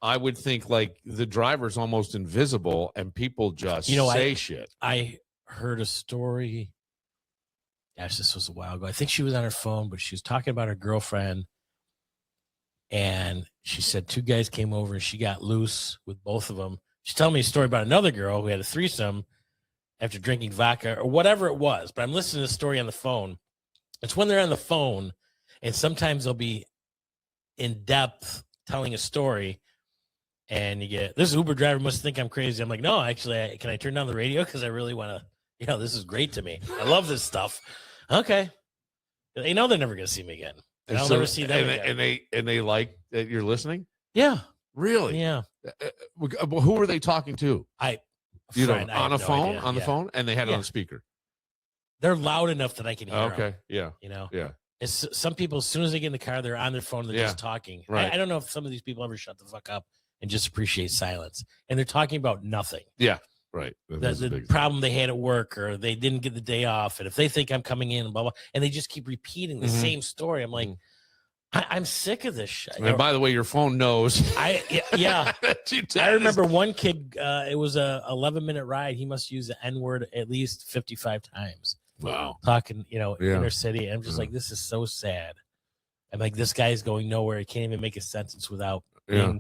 I would think like the driver's almost invisible and people just say shit. I heard a story. Gosh, this was a while ago. I think she was on her phone, but she was talking about her girlfriend. And she said 2 guys came over and she got loose with both of them. She's telling me a story about another girl who had a threesome after drinking vodka or whatever it was. But I'm listening to the story on the phone. It's when they're on the phone, and sometimes they'll be in depth telling a story. And you get, this Uber driver must think I'm crazy. I'm like, no, actually, can I turn down the radio? Because I really want to, this is great to me. I love this stuff. Okay. They know they're never going to see me again. And I'll never see them again. And they like that you're listening. Yeah. Really? Yeah. Who are they talking to? You know, Friend, I on have a no phone, idea. on the Yeah. phone, and they had it Yeah. on speaker. They're loud enough that I can hear them. Okay. Yeah. Yeah. It's some people, as soon as they get in the car, they're on their phone. They're Yeah. just talking. Right. I don't know if some of these people ever shut the fuck up and just appreciate silence. And they're talking about nothing. Right. The problem they had at work, or they didn't get the day off. And if they think I'm coming in and blah, blah, and they just keep repeating the Mhm. same story. I'm like, I'm sick of this shit. And by the way, your phone knows. Yeah. that you I test. remember one kid, it was a 11-minute ride. He must use the N-word at least 55 times. Wow. Talking, Yeah. inner city. And I'm just Yeah. like, this is so sad. I'm like, this guy's going nowhere. He can't even make a sentence without Yeah.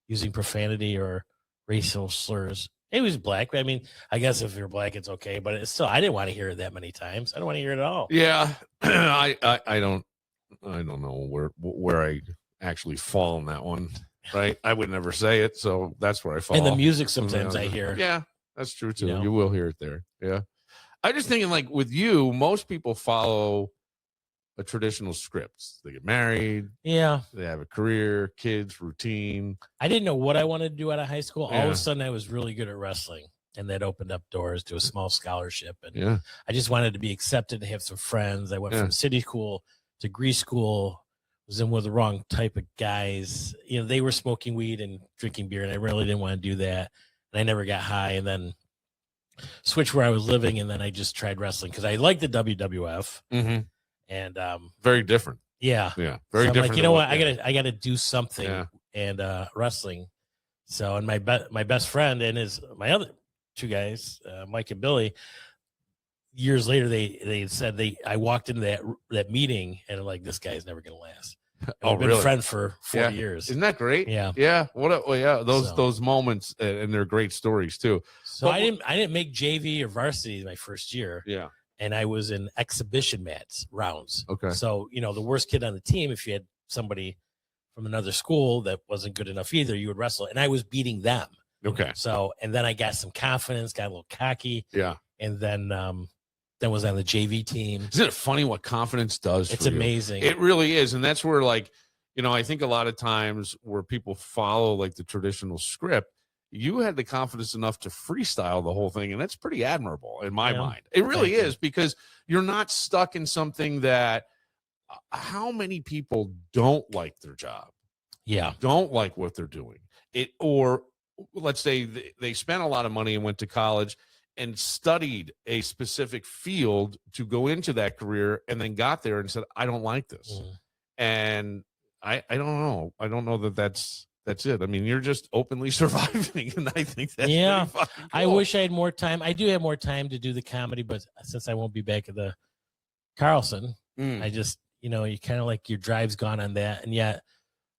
using profanity or racial slurs. He was black. I mean, I guess if you're black, it's okay. But it's still, I didn't want to hear it that many times. I don't want to hear it at all. Yeah. I don't know where I actually fall on that one. Right. I would never say it. So that's where I fall. And the music sometimes I hear. Yeah, that's true too. You know? You will hear it there. Yeah. I'm just thinking, like with you, most people follow a traditional script. They get married, Yeah. they have a career, kids, routine. I didn't know what I wanted to do out of high school. All of Yeah. a sudden, I was really good at wrestling. And that opened up doors to a small scholarship. And Yeah. I just wanted to be accepted and have some friends. I went Yeah. from city school degree school. Was in with the wrong type of guys. You know, they were smoking weed and drinking beer, and I really didn't want to do that. And I never got high. And then switched where I was living, and then I just tried wrestling because I liked the WWF. Mm-hmm. And very different. Yeah, very so I'm different. like, you know what? I gotta do something. Yeah. And wrestling. So, and my best friend and my other two guys, Mike and Billy. Years later, they said I walked into that meeting and I'm like, this guy's never gonna last. We've been friends for 4 years. Isn't that great? Yeah. Those moments, and they're great stories too. So I didn't make JV or varsity my first year. Yeah. And I was in exhibition mats rounds. Okay. So, you know, the worst kid on the team, if you had somebody from another school that wasn't good enough either, you would wrestle. And I was beating them. Okay. So, and then I got some confidence, got a little cocky. Yeah. And then was on the JV team. Isn't it funny what confidence does? It's amazing. It really is. And that's where, like, you know, I think a lot of times where people follow like the traditional script, you had the confidence enough to freestyle the whole thing. And that's pretty admirable in my mind. It really is, because you're not stuck in something that how many people don't like their job? Yeah. Don't like what they're doing. Or let's say they spent a lot of money and went to college and studied a specific field to go into that career, and then got there and said, I don't like this. And I don't know. I don't know that's it. I mean, you're just openly surviving. And I think that's pretty fucking cool. I wish I had more time. I do have more time to do the comedy, but since I won't be back at the Carlson, I just, you know, you kind of like your drive's gone on that. And yet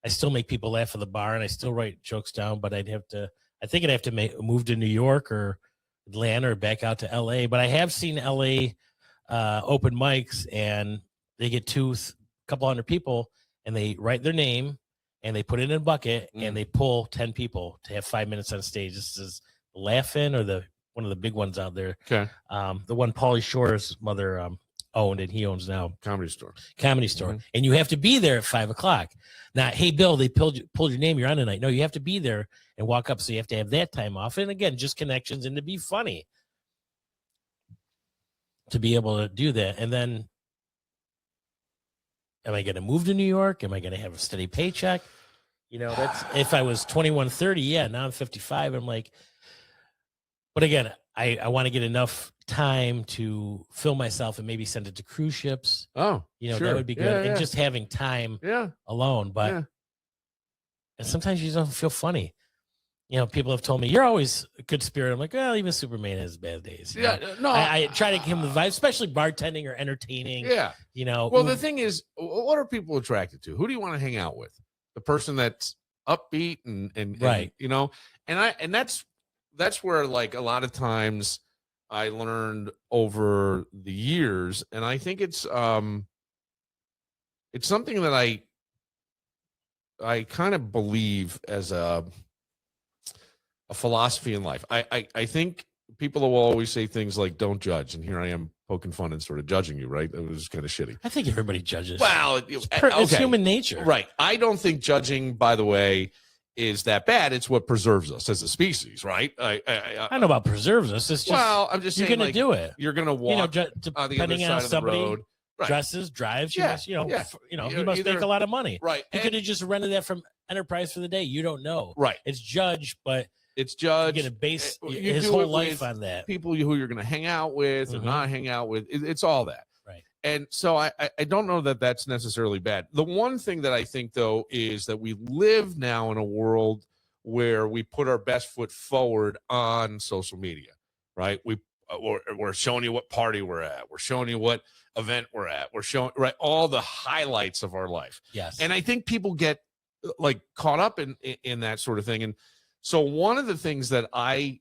I still make people laugh at the bar and I still write jokes down, but I think I'd have to move to New York or Atlanta or back out to LA. But I have seen LA open mics, and they get a couple hundred people, and they write their name and they put it in a bucket and they pull 10 people to have 5 minutes on stage. This is Laughing, or one of the big ones out there. Okay. The one Pauly Shore's mother owned, and he owns now. Comedy store. And you have to be there at 5:00. Now, hey, Bill, they pulled your name. You're on tonight. No, you have to be there and walk up. So you have to have that time off. And again, just connections and to be funny, to be able to do that. And then, am I going to move to New York? Am I going to have a steady paycheck? You know, that's if I was 21, 30. Yeah. Now I'm 55. I'm like, but again, I want to get enough time to film myself and maybe send it to cruise ships. Oh, you know, sure. that would be good. And just having time alone. But and sometimes you don't feel funny. You know, people have told me, you're always a good spirit. I'm like, well, even Superman has bad days. No. I try to give him the vibe, especially bartending or entertaining. Yeah. You know. Well, the thing is, what are people attracted to? Who do you want to hang out with? The person that's upbeat and right. You know, and that's where, like, a lot of times I learned over the years, and I think it's something that I kind of believe as a philosophy in life. I think people will always say things like, don't judge. And here I am poking fun and sort of judging you, right? It was kind of shitty. I think everybody judges. Well, it's human nature. Right. I don't think judging, by the way, is that bad. It's what preserves us as a species, right? I don't know about preserves us. It's just, well, I'm just saying, you're going to do it. You're going to walk, depending on how somebody dresses, drives. He must make a lot of money. Right. He could have just rented that from Enterprise for the day. You don't know. Right. It's judged, but it's judged. You're going to base his whole life on that. People who you're going to hang out with and not hang out with. It's all that. Right. And so I don't know that that's necessarily bad. The one thing that I think, though, is that we live now in a world where we put our best foot forward on social media, right? We're showing you what party we're at. We're showing you what event we're at. We're showing all the highlights of our life. Yes. And I think people get like caught up in that sort of thing. And so one of the things that I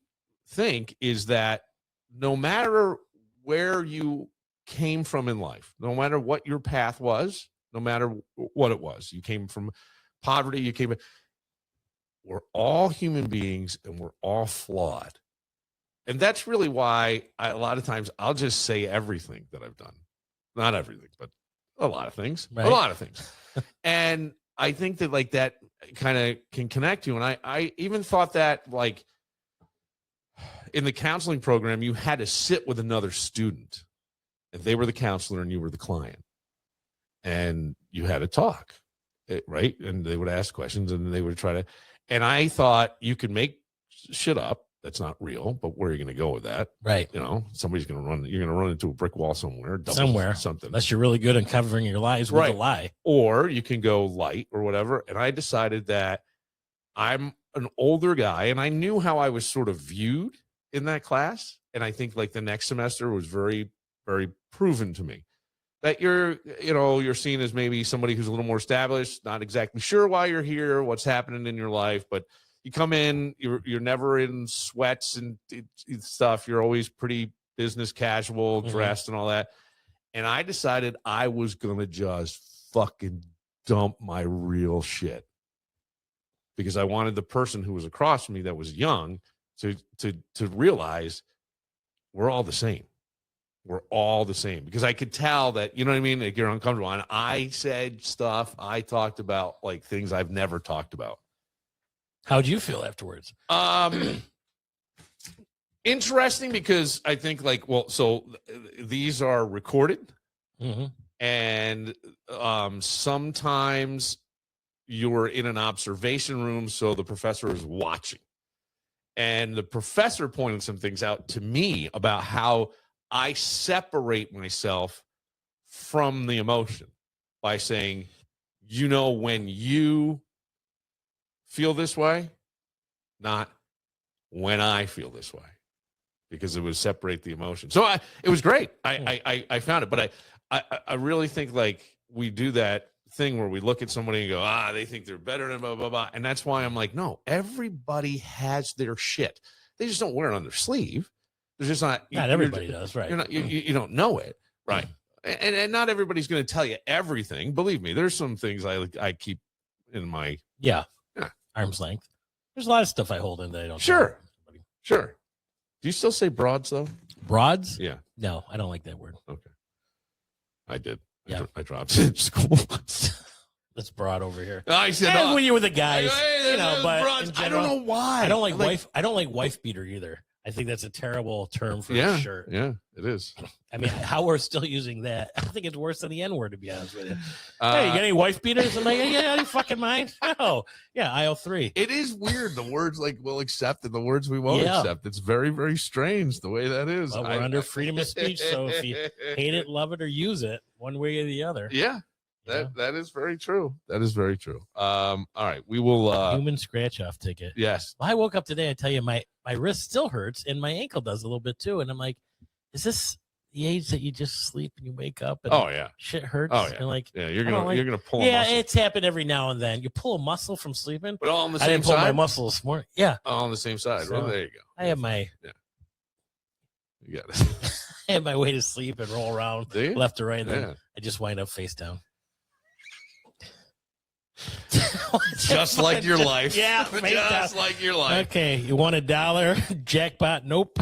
think is that no matter where you came from in life, no matter what your path was, no matter what it was, you came from poverty, we're all human beings and we're all flawed. And that's really why a lot of times I'll just say everything that I've done. Not everything, but a lot of things. Right. A lot of things. And I think that, like, that kind of can connect you. And I even thought that, like, in the counseling program, you had to sit with another student. And they were the counselor and you were the client. and you had to talk, right? And they would ask questions, and they would try to. And I thought you could make shit up that's not real, but where are you going to go with that? Right. You know, somebody's going to run. You're going to run into a brick wall somewhere. Something. Unless you're really good at covering your lies with a lie. Or you can go light or whatever. And I decided that I'm an older guy, and I knew how I was sort of viewed in that class. And I think like the next semester was very, very proven to me that you're seen as maybe somebody who's a little more established, not exactly sure why you're here, what's happening in your life, but you come in, you're never in sweats and stuff. You're always pretty business casual, dressed and all that. And I decided I was going to just fucking dump my real shit because I wanted the person who was across from me that was young to realize we're all the same. We're all the same because I could tell that, you know what I mean? Like you're uncomfortable. And I said stuff, I talked about like things I've never talked about. How'd you feel afterwards? Interesting because I think like, well, so these are recorded and sometimes you're in an observation room. So the professor is watching and the professor pointed some things out to me about how I separate myself from the emotion by saying, when you feel this way, not when I feel this way, because it would separate the emotion. So it was great. I found it, but I really think like we do that thing where we look at somebody and go, they think they're better than blah, blah, blah. And that's why I'm like, no, everybody has their shit. They just don't wear it on their sleeve. There's just not everybody does, right? You don't know it, right? And not everybody's going to tell you everything. Believe me, there's some things I keep in my arm's length. There's a lot of stuff I hold in that I don't. Sure. Do you still say broads though? Broads? Yeah. No, I don't like that word. Okay. I did. Yeah. I dropped it in school. That's broad over here. I said when you're with the guys, but broads. in general, I don't know why. I don't like wife. I don't like wife beater either. I think that's a terrible term for a shirt. Yeah, it is. I mean, how we're still using that. I think it's worse than the N word, to be honest with you. Hey, you got any wife beaters? I'm like, out of your fucking mind? No. Yeah, aisle 3. It is weird. The words like we'll accept and the words we won't accept. It's very, very strange the way that is. Well, we're under freedom of speech, so if you hate it, love it, or use it, one way or the other. Yeah. That is very true. That is very true. All right. We will human scratch off ticket. Yes. Well, I woke up today, I tell you, my wrist still hurts and my ankle does a little bit too. And I'm like, is this the age that you just sleep and you wake up and shit hurts? Oh yeah. And like, you're gonna pull a muscle. It's happened every now and then. You pull a muscle from sleeping. But all on the same side. I didn't pull my muscle this morning. Yeah. All on the same side. So, well, there you go. I have my You got it. I have my way to sleep and roll around left to right, and then I just wind up face down. Just like your life. Yeah, just like your life. Okay, you want $1? Jackpot? Nope.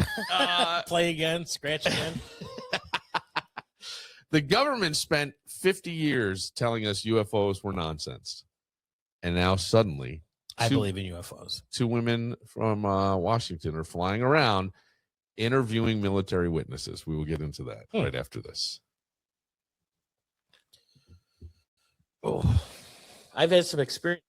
Play again, scratch again. The government spent 50 years telling us UFOs were nonsense. And now suddenly, I believe in UFOs. 2 women from Washington are flying around interviewing military witnesses. We will get into that right after this. Oh. I've had some experience.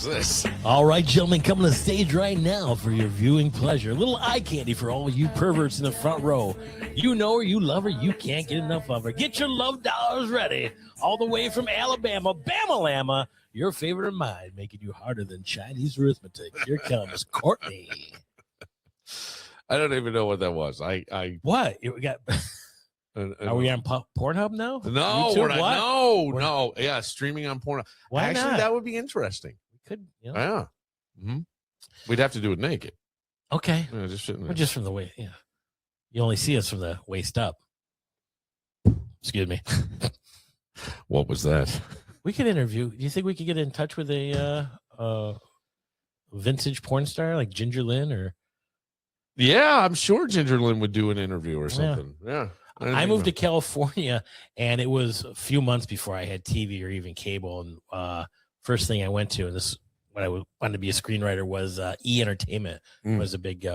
is this? All right, gentlemen, coming to the stage right now for your viewing pleasure. A little eye candy for all you perverts in the front row. You know her, you love her, you can't get enough of her. Get your love dollars ready. All the way from Alabama, Bama-Lama, your favorite of mine, making you harder than Chinese arithmetic. Here comes Courtney. I don't even know what that was. What? We got... Are we on Pornhub now? No, YouTube? we're not. What? No. Yeah, streaming on Pornhub. Why Actually, not? that would be interesting. We could, Yeah. Mm-hmm. We'd have to do it naked. Okay. Yeah, just sitting We're there. just from the waist. Yeah. You only see us from the waist up. Excuse me. What was that? We could interview. Do you think we could get in touch with a vintage porn star like Ginger Lynn or? Yeah, I'm sure Ginger Lynn would do an interview or something. Yeah. I moved to California, and it was a few months before I had TV or even cable. And first thing I went to, and this when I wanted to be a screenwriter, was E Entertainment. Was a big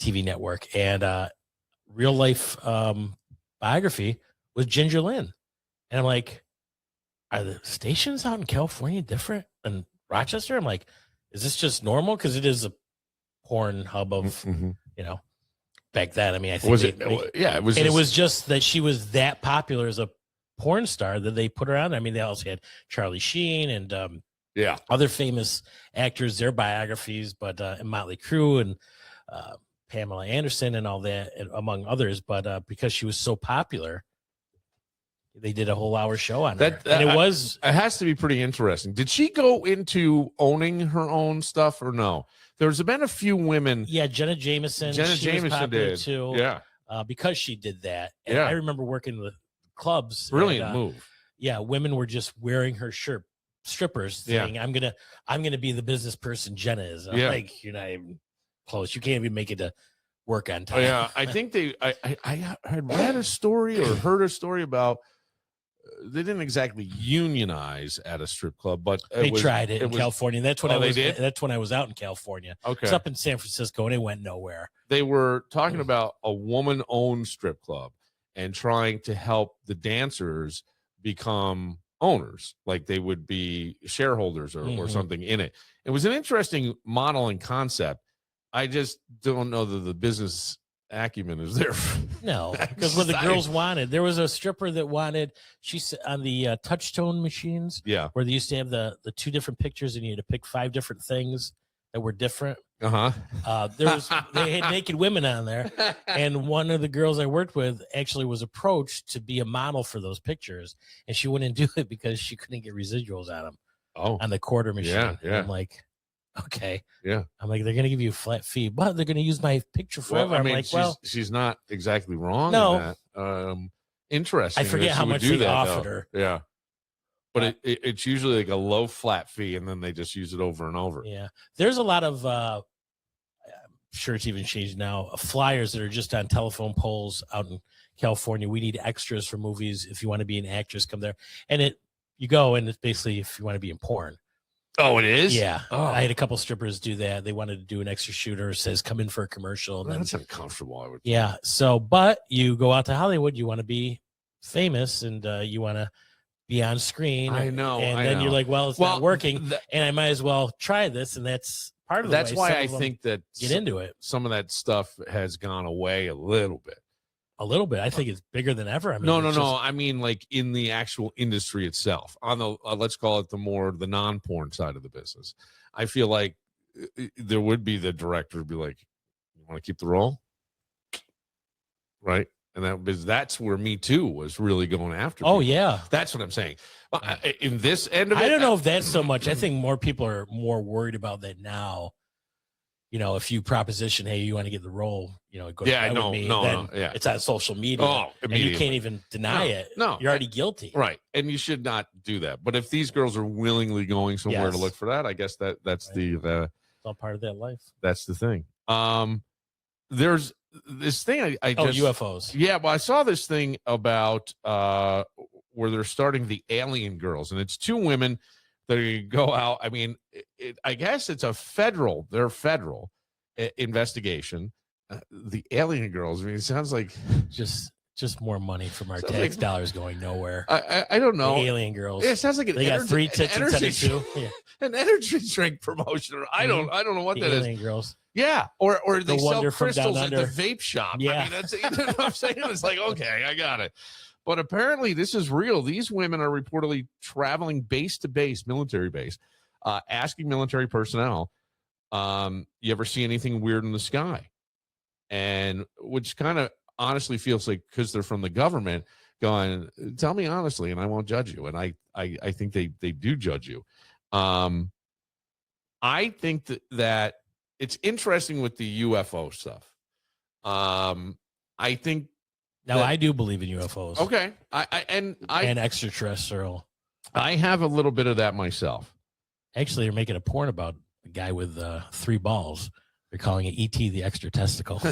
TV network, and real life biography was Ginger Lynn. And I'm like, are the stations out in California different than Rochester? I'm like, is this just normal? Because it is a porn hub of, back then. I mean, I think Was it? Yeah, it was. And it was just that she was that popular as a porn star that they put her on. I mean, they also had Charlie Sheen and other famous actors, their biographies, but and Motley Crue and Pamela Anderson and all that, and among others. But because she was so popular, they did a whole hour show on her. And it has to be pretty interesting. Did she go into owning her own stuff or no? There's been a few women. Yeah, Jenna Jameson. She was popular did too. Yeah, because she did that. And I remember working with clubs. Brilliant move. Yeah, women were just wearing her shirt. Strippers saying, "I'm gonna be the business person Jenna is." I'm like, you're not even close. You can't even make it to work on time. Yeah, I think I had read a story or heard a story about. They didn't exactly unionize at a strip club, but they tried it in California. That's when That's when I was out in California. Okay, it's up in San Francisco, and it went nowhere. They were talking about a woman-owned strip club and trying to help the dancers become owners, like they would be shareholders or something in it. It was an interesting model and concept. I just don't know that the business acumen is there. No, because what the girls wanted, there was a stripper that wanted, she's on the touch tone machines, where they used to have the two different pictures and you had to pick 5 different things that were different. They had naked women on there, and one of the girls I worked with actually was approached to be a model for those pictures, and she wouldn't do it because she couldn't get residuals on them on the quarter machine. And I'm like, okay. I'm like, they're going to give you a flat fee, but they're going to use my picture forever. Well, I mean, I'm like, she's not exactly wrong. No. In that. Interesting. I forget how much they offered her. Yeah. But it's usually like a low flat fee, and then they just use it over and over. Yeah. There's a lot of, I'm sure it's even changed now, flyers that are just on telephone poles out in California. We need extras for movies. If you want to be an actress, come there. And you go, and it's basically if you want to be in porn. Oh, it is? Yeah. I had a couple strippers do that. They wanted to do an extra shooter. It says, come in for a commercial. And that's uncomfortable, I would think. Yeah. So, but you go out to Hollywood, you want to be famous, and you want to be on screen. I know. And then you're like, well, it's not working, and I might as well try this. And that's part of the That's why I think that get into it. Some of that stuff has gone away a little bit. A little bit. I think it's bigger than ever. I mean, no. I mean, like in the actual industry itself, on the let's call it the non-porn side of the business. I feel like there would be the director would be like, "You want to keep the role, right?" And that's where Me Too was really going after. Oh, people. yeah. That's what I'm saying. In this end of it, I don't know if that's so much. I think more people are more worried about that now. You know, if you proposition, hey, you want to get the role, go to it's on social media. And you can't even deny it. No, you're already guilty. Right. And you should not do that. But if these girls are willingly going somewhere to look for that, I guess that's right. It's all part of that life. That's the thing. There's this thing I just UFOs. Yeah, well, I saw this thing about where they're starting the alien girls, and it's 2 women that go out. I mean, I guess it's federal investigation. The alien girls. I mean, it sounds like just Just more money from our Sounds tax like- dollars going nowhere. I don't know. The alien girls. It sounds like They got 3 tits instead of 2. Yeah. an energy drink promotion. I don't know what The that is. alien girls. Yeah, or they sell Wonder from crystals Down at the Under. vape shop. Yeah. I mean, that's you know what I'm saying. It's like, okay, I got it. But apparently, this is real. These women are reportedly traveling base to base, military base, asking military personnel, "You ever see anything weird in the sky?" And which kind of honestly feels like, because they're from the government, going, "Tell me honestly, and I won't judge you." And I think they do judge you. I think that it's interesting with the UFO stuff. I think. Now, I do believe in UFOs. Okay. And extraterrestrial. I have a little bit of that myself. Actually, they're making a porn about a guy with 3 balls. They're calling it E.T. the extra testicle.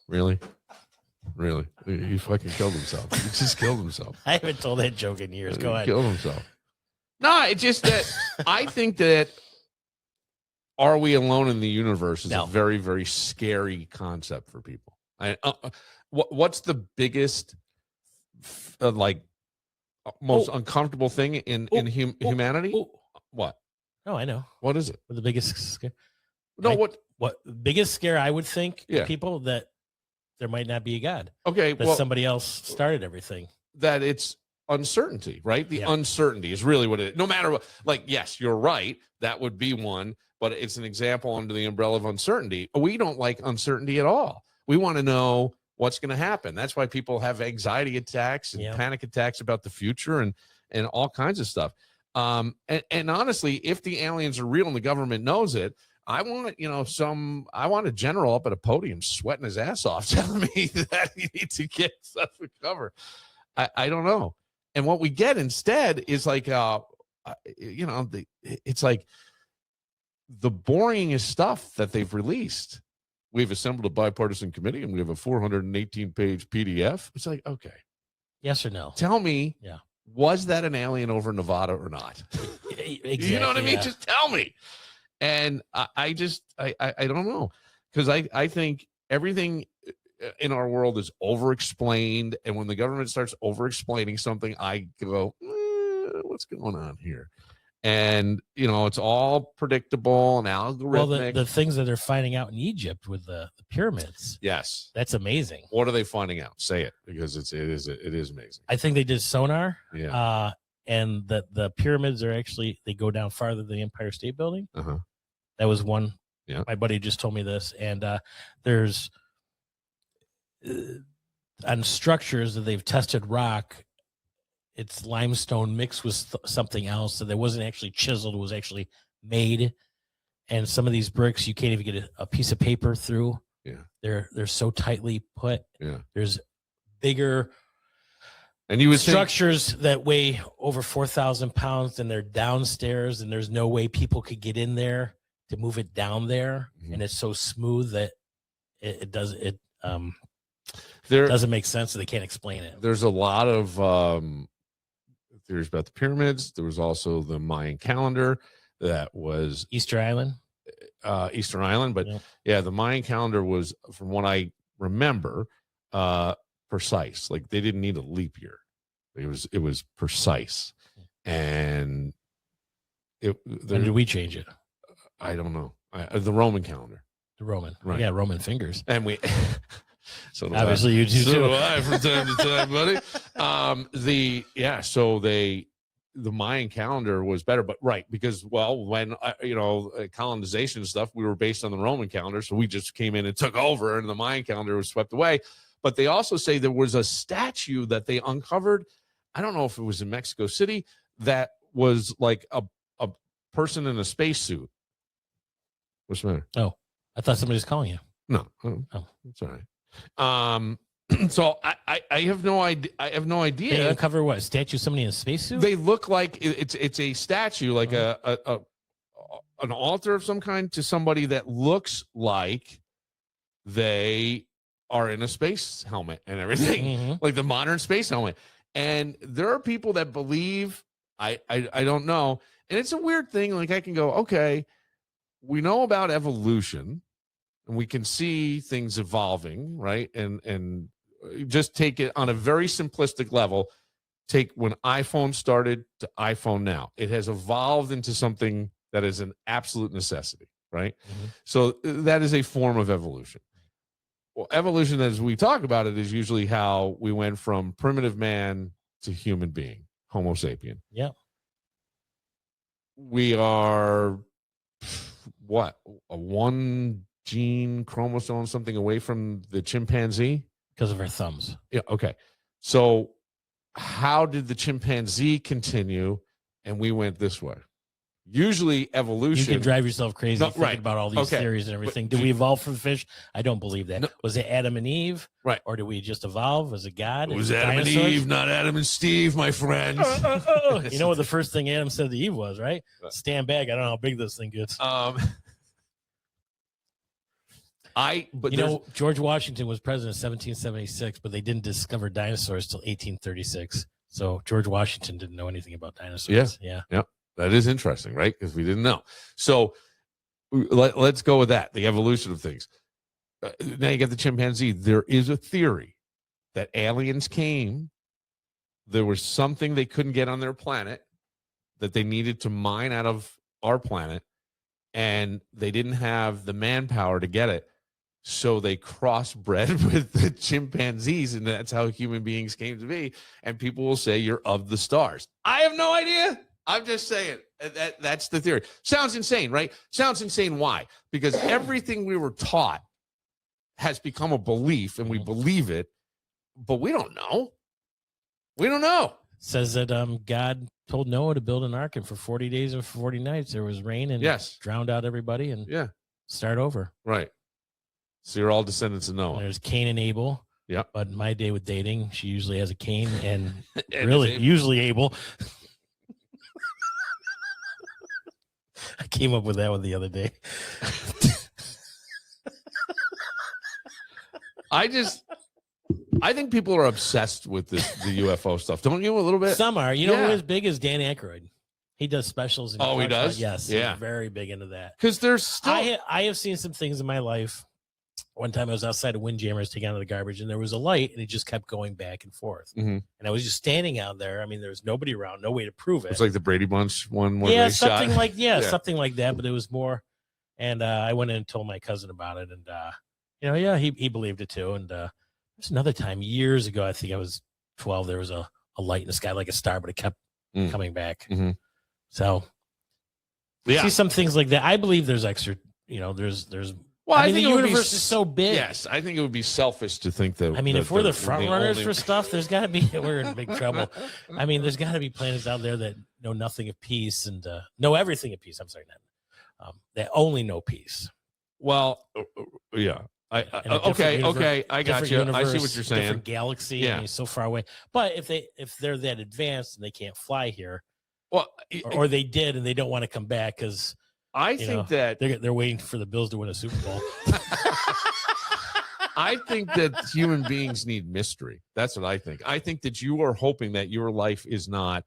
Really? He fucking killed himself. He just killed himself. I haven't told that joke in years. Go ahead. Killed himself. No, it's just that I think that "Are we alone in the universe" is a very, very scary concept for people. What's the biggest, most uncomfortable thing in humanity? What? Oh, I know. What is it? The biggest scare? No, what biggest scare I would think Yeah. people that there might not be a God. Okay, That somebody else started everything. That it's uncertainty, right? The Yeah. uncertainty is really what it is. No matter what, like, yes, you're right. That would be one, but it's an example under the umbrella of uncertainty. We don't like uncertainty at all. We want to know what's going to happen. That's why people have anxiety attacks and panic attacks about the future and all kinds of stuff. And honestly, if the aliens are real and the government knows it, I want, I want a general up at a podium sweating his ass off telling me that he needs to get stuff to cover. I don't know. And what we get instead is like, it's like the boringest stuff that they've released. We've assembled a bipartisan committee and we have a 418-page PDF. It's like, okay. Yes or no? Tell me, Yeah. Was that an alien over Nevada or not? Exactly, You know what I mean? yeah. Just tell me. And I don't know, because I think everything in our world is over-explained. And when the government starts over-explaining something, I go, what's going on here? And, it's all predictable and algorithmic. Well, the things that they're finding out in Egypt with the pyramids. Yes. That's amazing. What are they finding out? Say it, because it is amazing. I think they did sonar. Yeah. And that the pyramids are actually, they go down farther than the Empire State Building. Uh-huh. That was one. Yeah. My buddy just told me this. And there's on structures that they've tested rock, it's limestone mixed with something else. So that wasn't actually chiseled, it was actually made. And some of these bricks, you can't even get a piece of paper through. Yeah. They're so tightly put. Yeah. There's bigger and you would structures that weigh over 4,000 pounds, and they're downstairs, and there's no way people could get in there to move it down there. Mm-hmm. And it's so smooth that it doesn't make sense. So they can't explain it. There's a lot of theories about the pyramids. There was also the Mayan calendar that was Easter Island. But yeah, the Mayan calendar was, from what I remember, precise. Like, they didn't need a leap year. It was precise. And When did we change it? I don't know. The Roman calendar. The Roman. Right. Yeah, Roman fingers. And we so obviously you do too. I from time to time, buddy. So the Mayan calendar was better, but right, because when colonization stuff, we were based on the Roman calendar, so we just came in and took over, and the Mayan calendar was swept away. But they also say there was a statue that they uncovered. I don't know if it was in Mexico City, that was like a person in a spacesuit. What's the matter? Oh, I thought somebody was calling you. No, it's all right. So I have no idea. I have no idea. They uncover what? A statue of somebody in a spacesuit? They look like it's a statue, like an altar of some kind, to somebody that looks like they are in a space helmet and everything, like the modern space helmet. And there are people that believe, I don't know. And it's a weird thing. Like, I can go, okay, we know about evolution, and we can see things evolving, right? And just take it on a very simplistic level. Take when iPhone started to iPhone now. It has evolved into something that is an absolute necessity, right? So that is a form of evolution. Well, evolution, as we talk about it, is usually how we went from primitive man to human being, Homo sapien. Yeah. We are, what, a one gene chromosome, something away from the chimpanzee? Because of our thumbs. Yeah, okay. So how did the chimpanzee continue and we went this way? Usually evolution. You can drive yourself crazy thinking right. about all these theories and everything. Did we evolve from fish? I don't believe that. No. Was it Adam and Eve? Right. Or did we just evolve? Was it God? It was Adam dinosaurs? And Eve, not Adam and Steve, my friends. You know what the first thing Adam said to Eve was, right? Stand back. I don't know how big this thing gets. George Washington was president in 1776, but they didn't discover dinosaurs till 1836. So George Washington didn't know anything about dinosaurs. Yeah. That is interesting, right? Because we didn't know. So let's go with that, the evolution of things. Now you got the chimpanzee. There is a theory that aliens came. There was something they couldn't get on their planet that they needed to mine out of our planet, and they didn't have the manpower to get it. So they crossbred with the chimpanzees, and that's how human beings came to be. And people will say you're of the stars. I have no idea. I'm just saying that's the theory. Sounds insane, right? Sounds insane. Why? Because everything we were taught has become a belief, and we believe it, but we don't know. We don't know. Says that God told Noah to build an ark, and for 40 days and 40 nights there was rain and drowned out everybody and start over. Right. So you're all descendants of Noah. And there's Cain and Abel. Yeah. But in my day with dating, she usually has a Cain and really usually Abel. I came up with that one the other day. I think people are obsessed with the UFO stuff. Don't you a little bit? Some are. You know who is big is Dan Aykroyd. He does specials. He does? Yes. Yeah. He's very big into that. Because there's still... I have seen some things in my life. One time I was outside of Windjammers taking out the garbage, and there was a light, and it just kept going back and forth. And I was just standing out there. I mean, there was nobody around, no way to prove it. It's like the Brady Bunch one where they something shot. Something like that, but it was more. And I went in and told my cousin about it, and he believed it too. And there's another time years ago, I think I was 12. There was a light in the sky like a star, but it kept coming back. So see some things like that. I believe there's extra. There's. Well, I think the universe is so big. Yes, I think it would be selfish to think that. I mean, if we're the front runners for stuff, there's got to be. We're in big trouble. I mean, there's got to be planets out there that know nothing of peace and know everything of peace. I'm sorry, that only know peace. Well, yeah. Okay. I got you. I see what you're saying. Different galaxy. Yeah. I mean, so far away. But if they're that advanced and they can't fly here, well, or they did and they don't want to come back because. I think that they're waiting for the Bills to win a Super Bowl. I think that human beings need mystery. That's what I think. I think that you are hoping that your life is not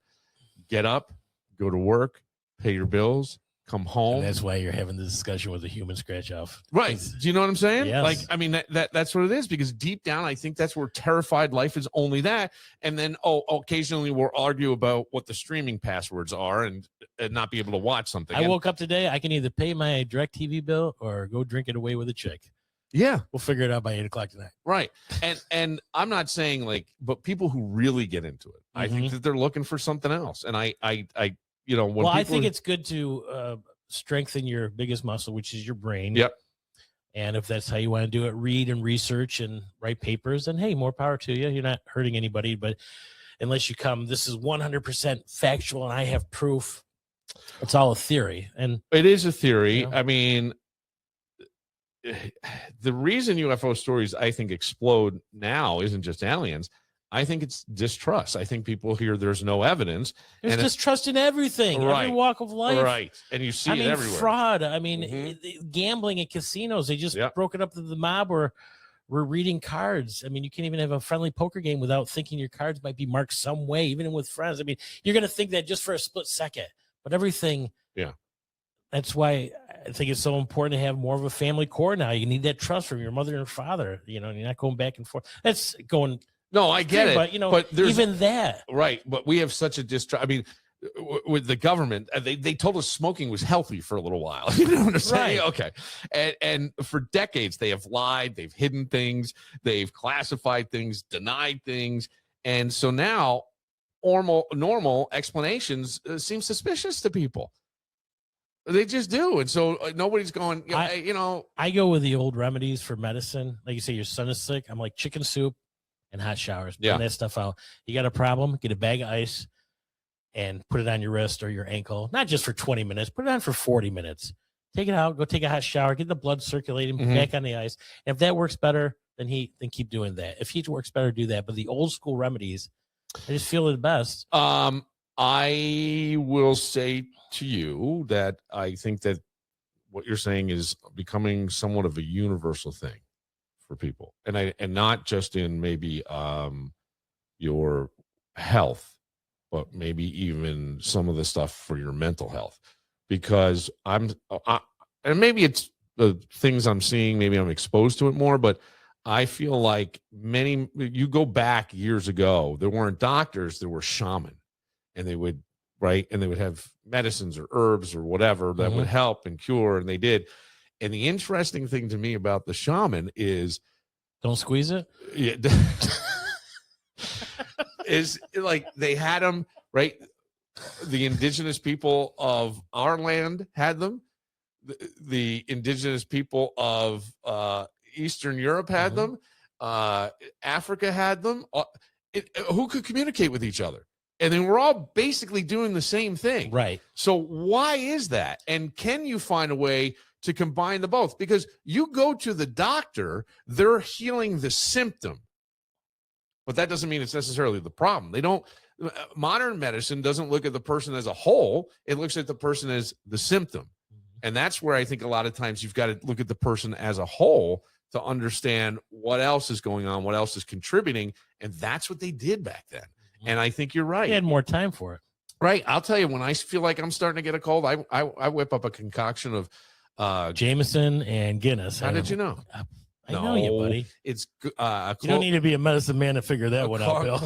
get up, go to work, pay your bills, come home. And that's why you're having the discussion with a human scratch off. Right. Do you know what I'm saying? Yes. Like, I mean, that's what it is, because deep down, I think that's where terrified life is only that. And then, occasionally we'll argue about what the streaming passwords are and not be able to watch something. I woke up today. I can either pay my DirecTV bill or go drink it away with a chick. Yeah. We'll figure it out by 8:00 tonight. Right. And I'm not saying but people who really get into it, I think that they're looking for something else. And I I think it's good to strengthen your biggest muscle, which is your brain. Yep. And if that's how you want to do it, read and research and write papers, and hey, more power to you. You're not hurting anybody, but unless you this is 100% factual and I have proof, it's all a theory. And it is a theory. I mean, the reason UFO stories, I think, explode now isn't just aliens. I think it's distrust. I think people hear there's no evidence. There's distrust in everything, every walk of life. Right. And you see it everywhere. Fraud. I mean, gambling at casinos. They just broke it up to the mob or we're reading cards. I mean, you can't even have a friendly poker game without thinking your cards might be marked some way, even with friends. I mean, you're going to think that just for a split second. But everything. Yeah. That's why I think it's so important to have more of a family core now. You need that trust from your mother and father. You know, you're not going back and forth. That's going. No, I get it. But, you know, but there's, even that. right. But we have such a distrust. I mean, with the government, they told us smoking was healthy for a little while. You know what I'm saying? Right. Okay. And for decades, they have lied, they've hidden things, they've classified things, denied things. And so now normal explanations seem suspicious to people. They just do. And so nobody's going, I go with the old remedies for medicine. Like you say, your son is sick. I'm like chicken soup and hot showers. Yeah. That stuff out. You got a problem, get a bag of ice and put it on your wrist or your ankle. Not just for 20 minutes, put it on for 40 minutes. Take it out, go take a hot shower, get the blood circulating back on the ice. And if that works better, then keep doing that. If he works better, do that. But the old school remedies, I just feel the best. I will say to you that I think that what you're saying is becoming somewhat of a universal thing for people, and not just in maybe your health, but maybe even some of the stuff for your mental health, because and maybe it's the things I'm seeing, maybe I'm exposed to it more, but I feel like you go back years ago, there weren't doctors, there were shaman, and they would have medicines or herbs or whatever that would help and cure, and they did. And the interesting thing to me about the shaman is, don't squeeze it. Yeah, is like they had them, right? The indigenous people of our land had them. The indigenous people of Eastern Europe had them. Africa had them. Who could communicate with each other? And then we're all basically doing the same thing. Right. So why is that? And can you find a way to combine the both? Because you go to the doctor, they're healing the symptom, but that doesn't mean it's necessarily the problem. Modern medicine doesn't look at the person as a whole. It looks at the person as the symptom. And that's where I think a lot of times you've got to look at the person as a whole to understand what else is going on, what else is contributing. And that's what they did back then. And I think you're right. They had more time for it. Right. I'll tell you, when I feel like I'm starting to get a cold, I whip up a concoction of Jameson and Guinness. How did you know? I know you, buddy. It's you don't need to be a medicine man to figure that one out, Bill.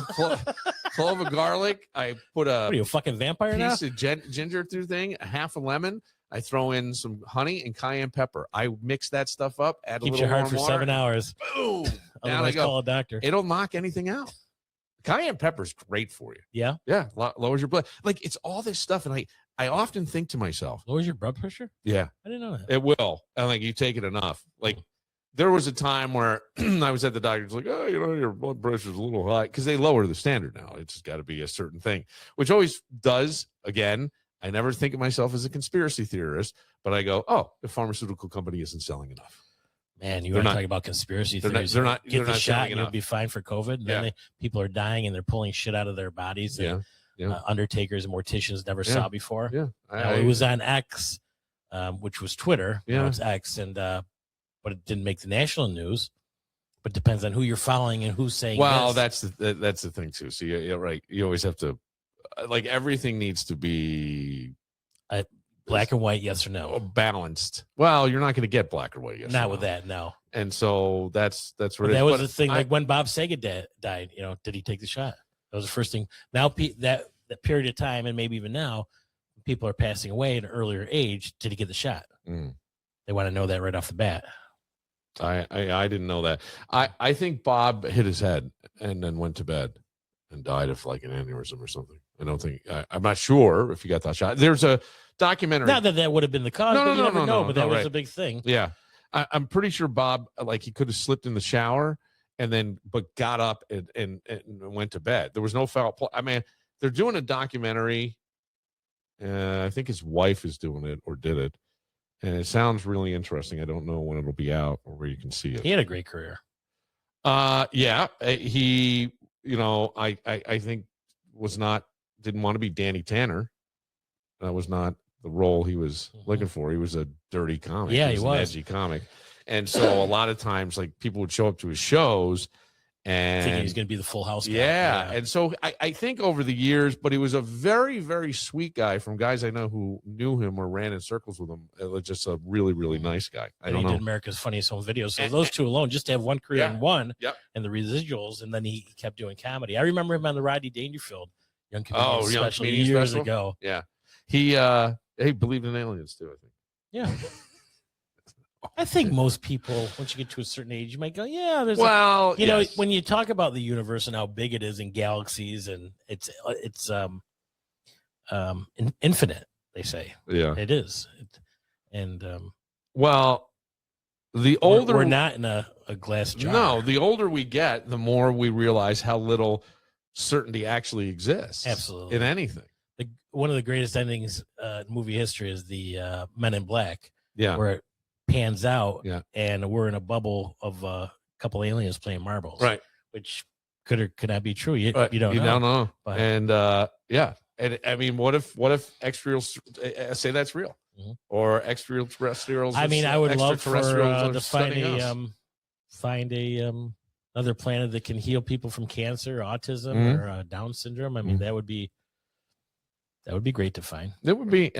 Clove of garlic. I put what are you, a fucking vampire now? Piece of ginger through thing, a half a lemon. I throw in some honey and cayenne pepper. I mix that stuff up. Add Keeps a little your heart for water. 7 hours. Boom. Down I go. Call a doctor. It'll knock anything out. Cayenne pepper is great for you. Yeah. Yeah. Lowers your blood. Like, it's all this stuff. And I often think to myself, lowers your blood pressure? Yeah. I didn't know that. It will. And like, you take it enough. Like, there was a time where I was at the doctor's like, oh, your blood pressure is a little high, because they lower the standard now. It's got to be a certain thing, which always does. Again, I never think of myself as a conspiracy theorist, but I go, oh, the pharmaceutical company isn't selling enough. Man, you want to talk about conspiracy theories. They're not Get the not shot and you'll be fine for COVID. And then people are dying and they're pulling shit out of their bodies. That undertakers and morticians never saw before. Yeah. It was on X, which was Twitter. Yeah. Now it's X. But it didn't make the national news. But depends on who you're following and who's saying well, this. that's the thing, too. So, you're right. You always have to, like, everything needs to be black and white, yes or no. Balanced. Well, you're not going to get black or white, yes. Not with that, no. And so that's what that was the thing. Like when Bob Saget died, did he take the shot? That was the first thing. Now that period of time, and maybe even now, people are passing away at an earlier age. Did he get the shot? They want to know that right off the bat. I didn't know that. I think Bob hit his head and then went to bed and died of like an aneurysm or something. I don't think I'm not sure if he got that shot. There's a documentary. Not that would have been the cause. No, but you never know. But that was right. a big thing. Yeah, I'm pretty sure Bob, like, he could have slipped in the shower but got up and went to bed. There was no foul play. I mean, they're doing a documentary. I think his wife is doing it or did it. And it sounds really interesting. I don't know when it'll be out or where you can see it. He had a great career. Yeah. He, I think didn't want to be Danny Tanner. That was not the role he was looking for. He was a dirty comic. Yeah, he was an edgy comic. And so a lot of times, like, people would show up to his shows Thinking and he's going to be the Full House guy. yeah. And so I think over the years, but he was a very, very sweet guy from guys I know who knew him or ran in circles with him. It was just a really, really nice guy. I don't know. He did America's Funniest Home Videos. So those two alone, just to have one career in one and the residuals, and then he kept doing comedy. I remember him on the Rodney Dangerfield Young Comedian Special years ago. Yeah. He believed in aliens too, I think. Yeah. I think most people, once you get to a certain age, you might go, yeah, there's you know, when you talk about the universe and how big it is in galaxies, and it's infinite, they say. Yeah. It is. Well, the older we're not in a glass jar. No, the older we get, the more we realize how little certainty actually exists. Absolutely. In anything. One of the greatest endings in movie history is the Men in Black. Yeah. Where it pans out and we're in a bubble of a couple aliens playing marbles. Right. Which could or could not be true. You don't know. Don't know. But, and and I mean, what if extraterrestrals say that's real? Mm-hmm. Or extraterrestrials? I mean, I would love for to find another planet that can heal people from cancer, autism, or Down syndrome. I mean, that would be great to find. It would be.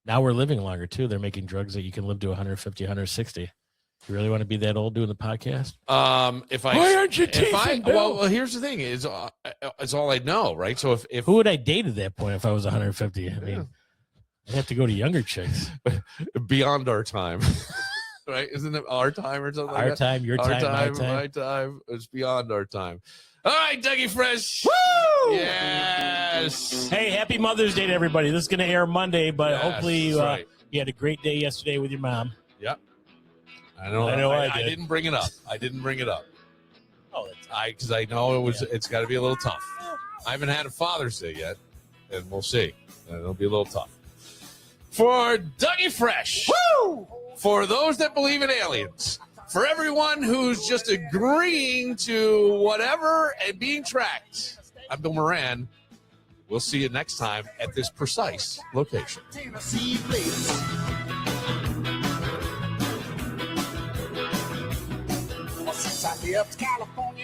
Now we're living longer too. They're making drugs that you can live to 150, 160. You really want to be that old doing the podcast? Why aren't you teasing? Well, here's the thing: it's all I know, right? So if who would I date at that point if I was 150? I mean, I'd have to go to younger chicks. Beyond our time, right? Isn't it our time or something? Our time, your time, my time. It's beyond our time. All right, Dougie Fresh. Woo! Yes. Hey, happy Mother's Day to everybody. This is going to air Monday, but hopefully you had a great day yesterday with your mom. Yep. I know. I didn't bring it up. Oh, because I know it's got to be a little tough. I haven't had a Father's Day yet, and we'll see. It'll be a little tough. For Dougie Fresh. Woo! For those that believe in aliens. For everyone who's just agreeing to whatever and being tracked, I'm Bill Moran. We'll see you next time at this precise location. Since I left California.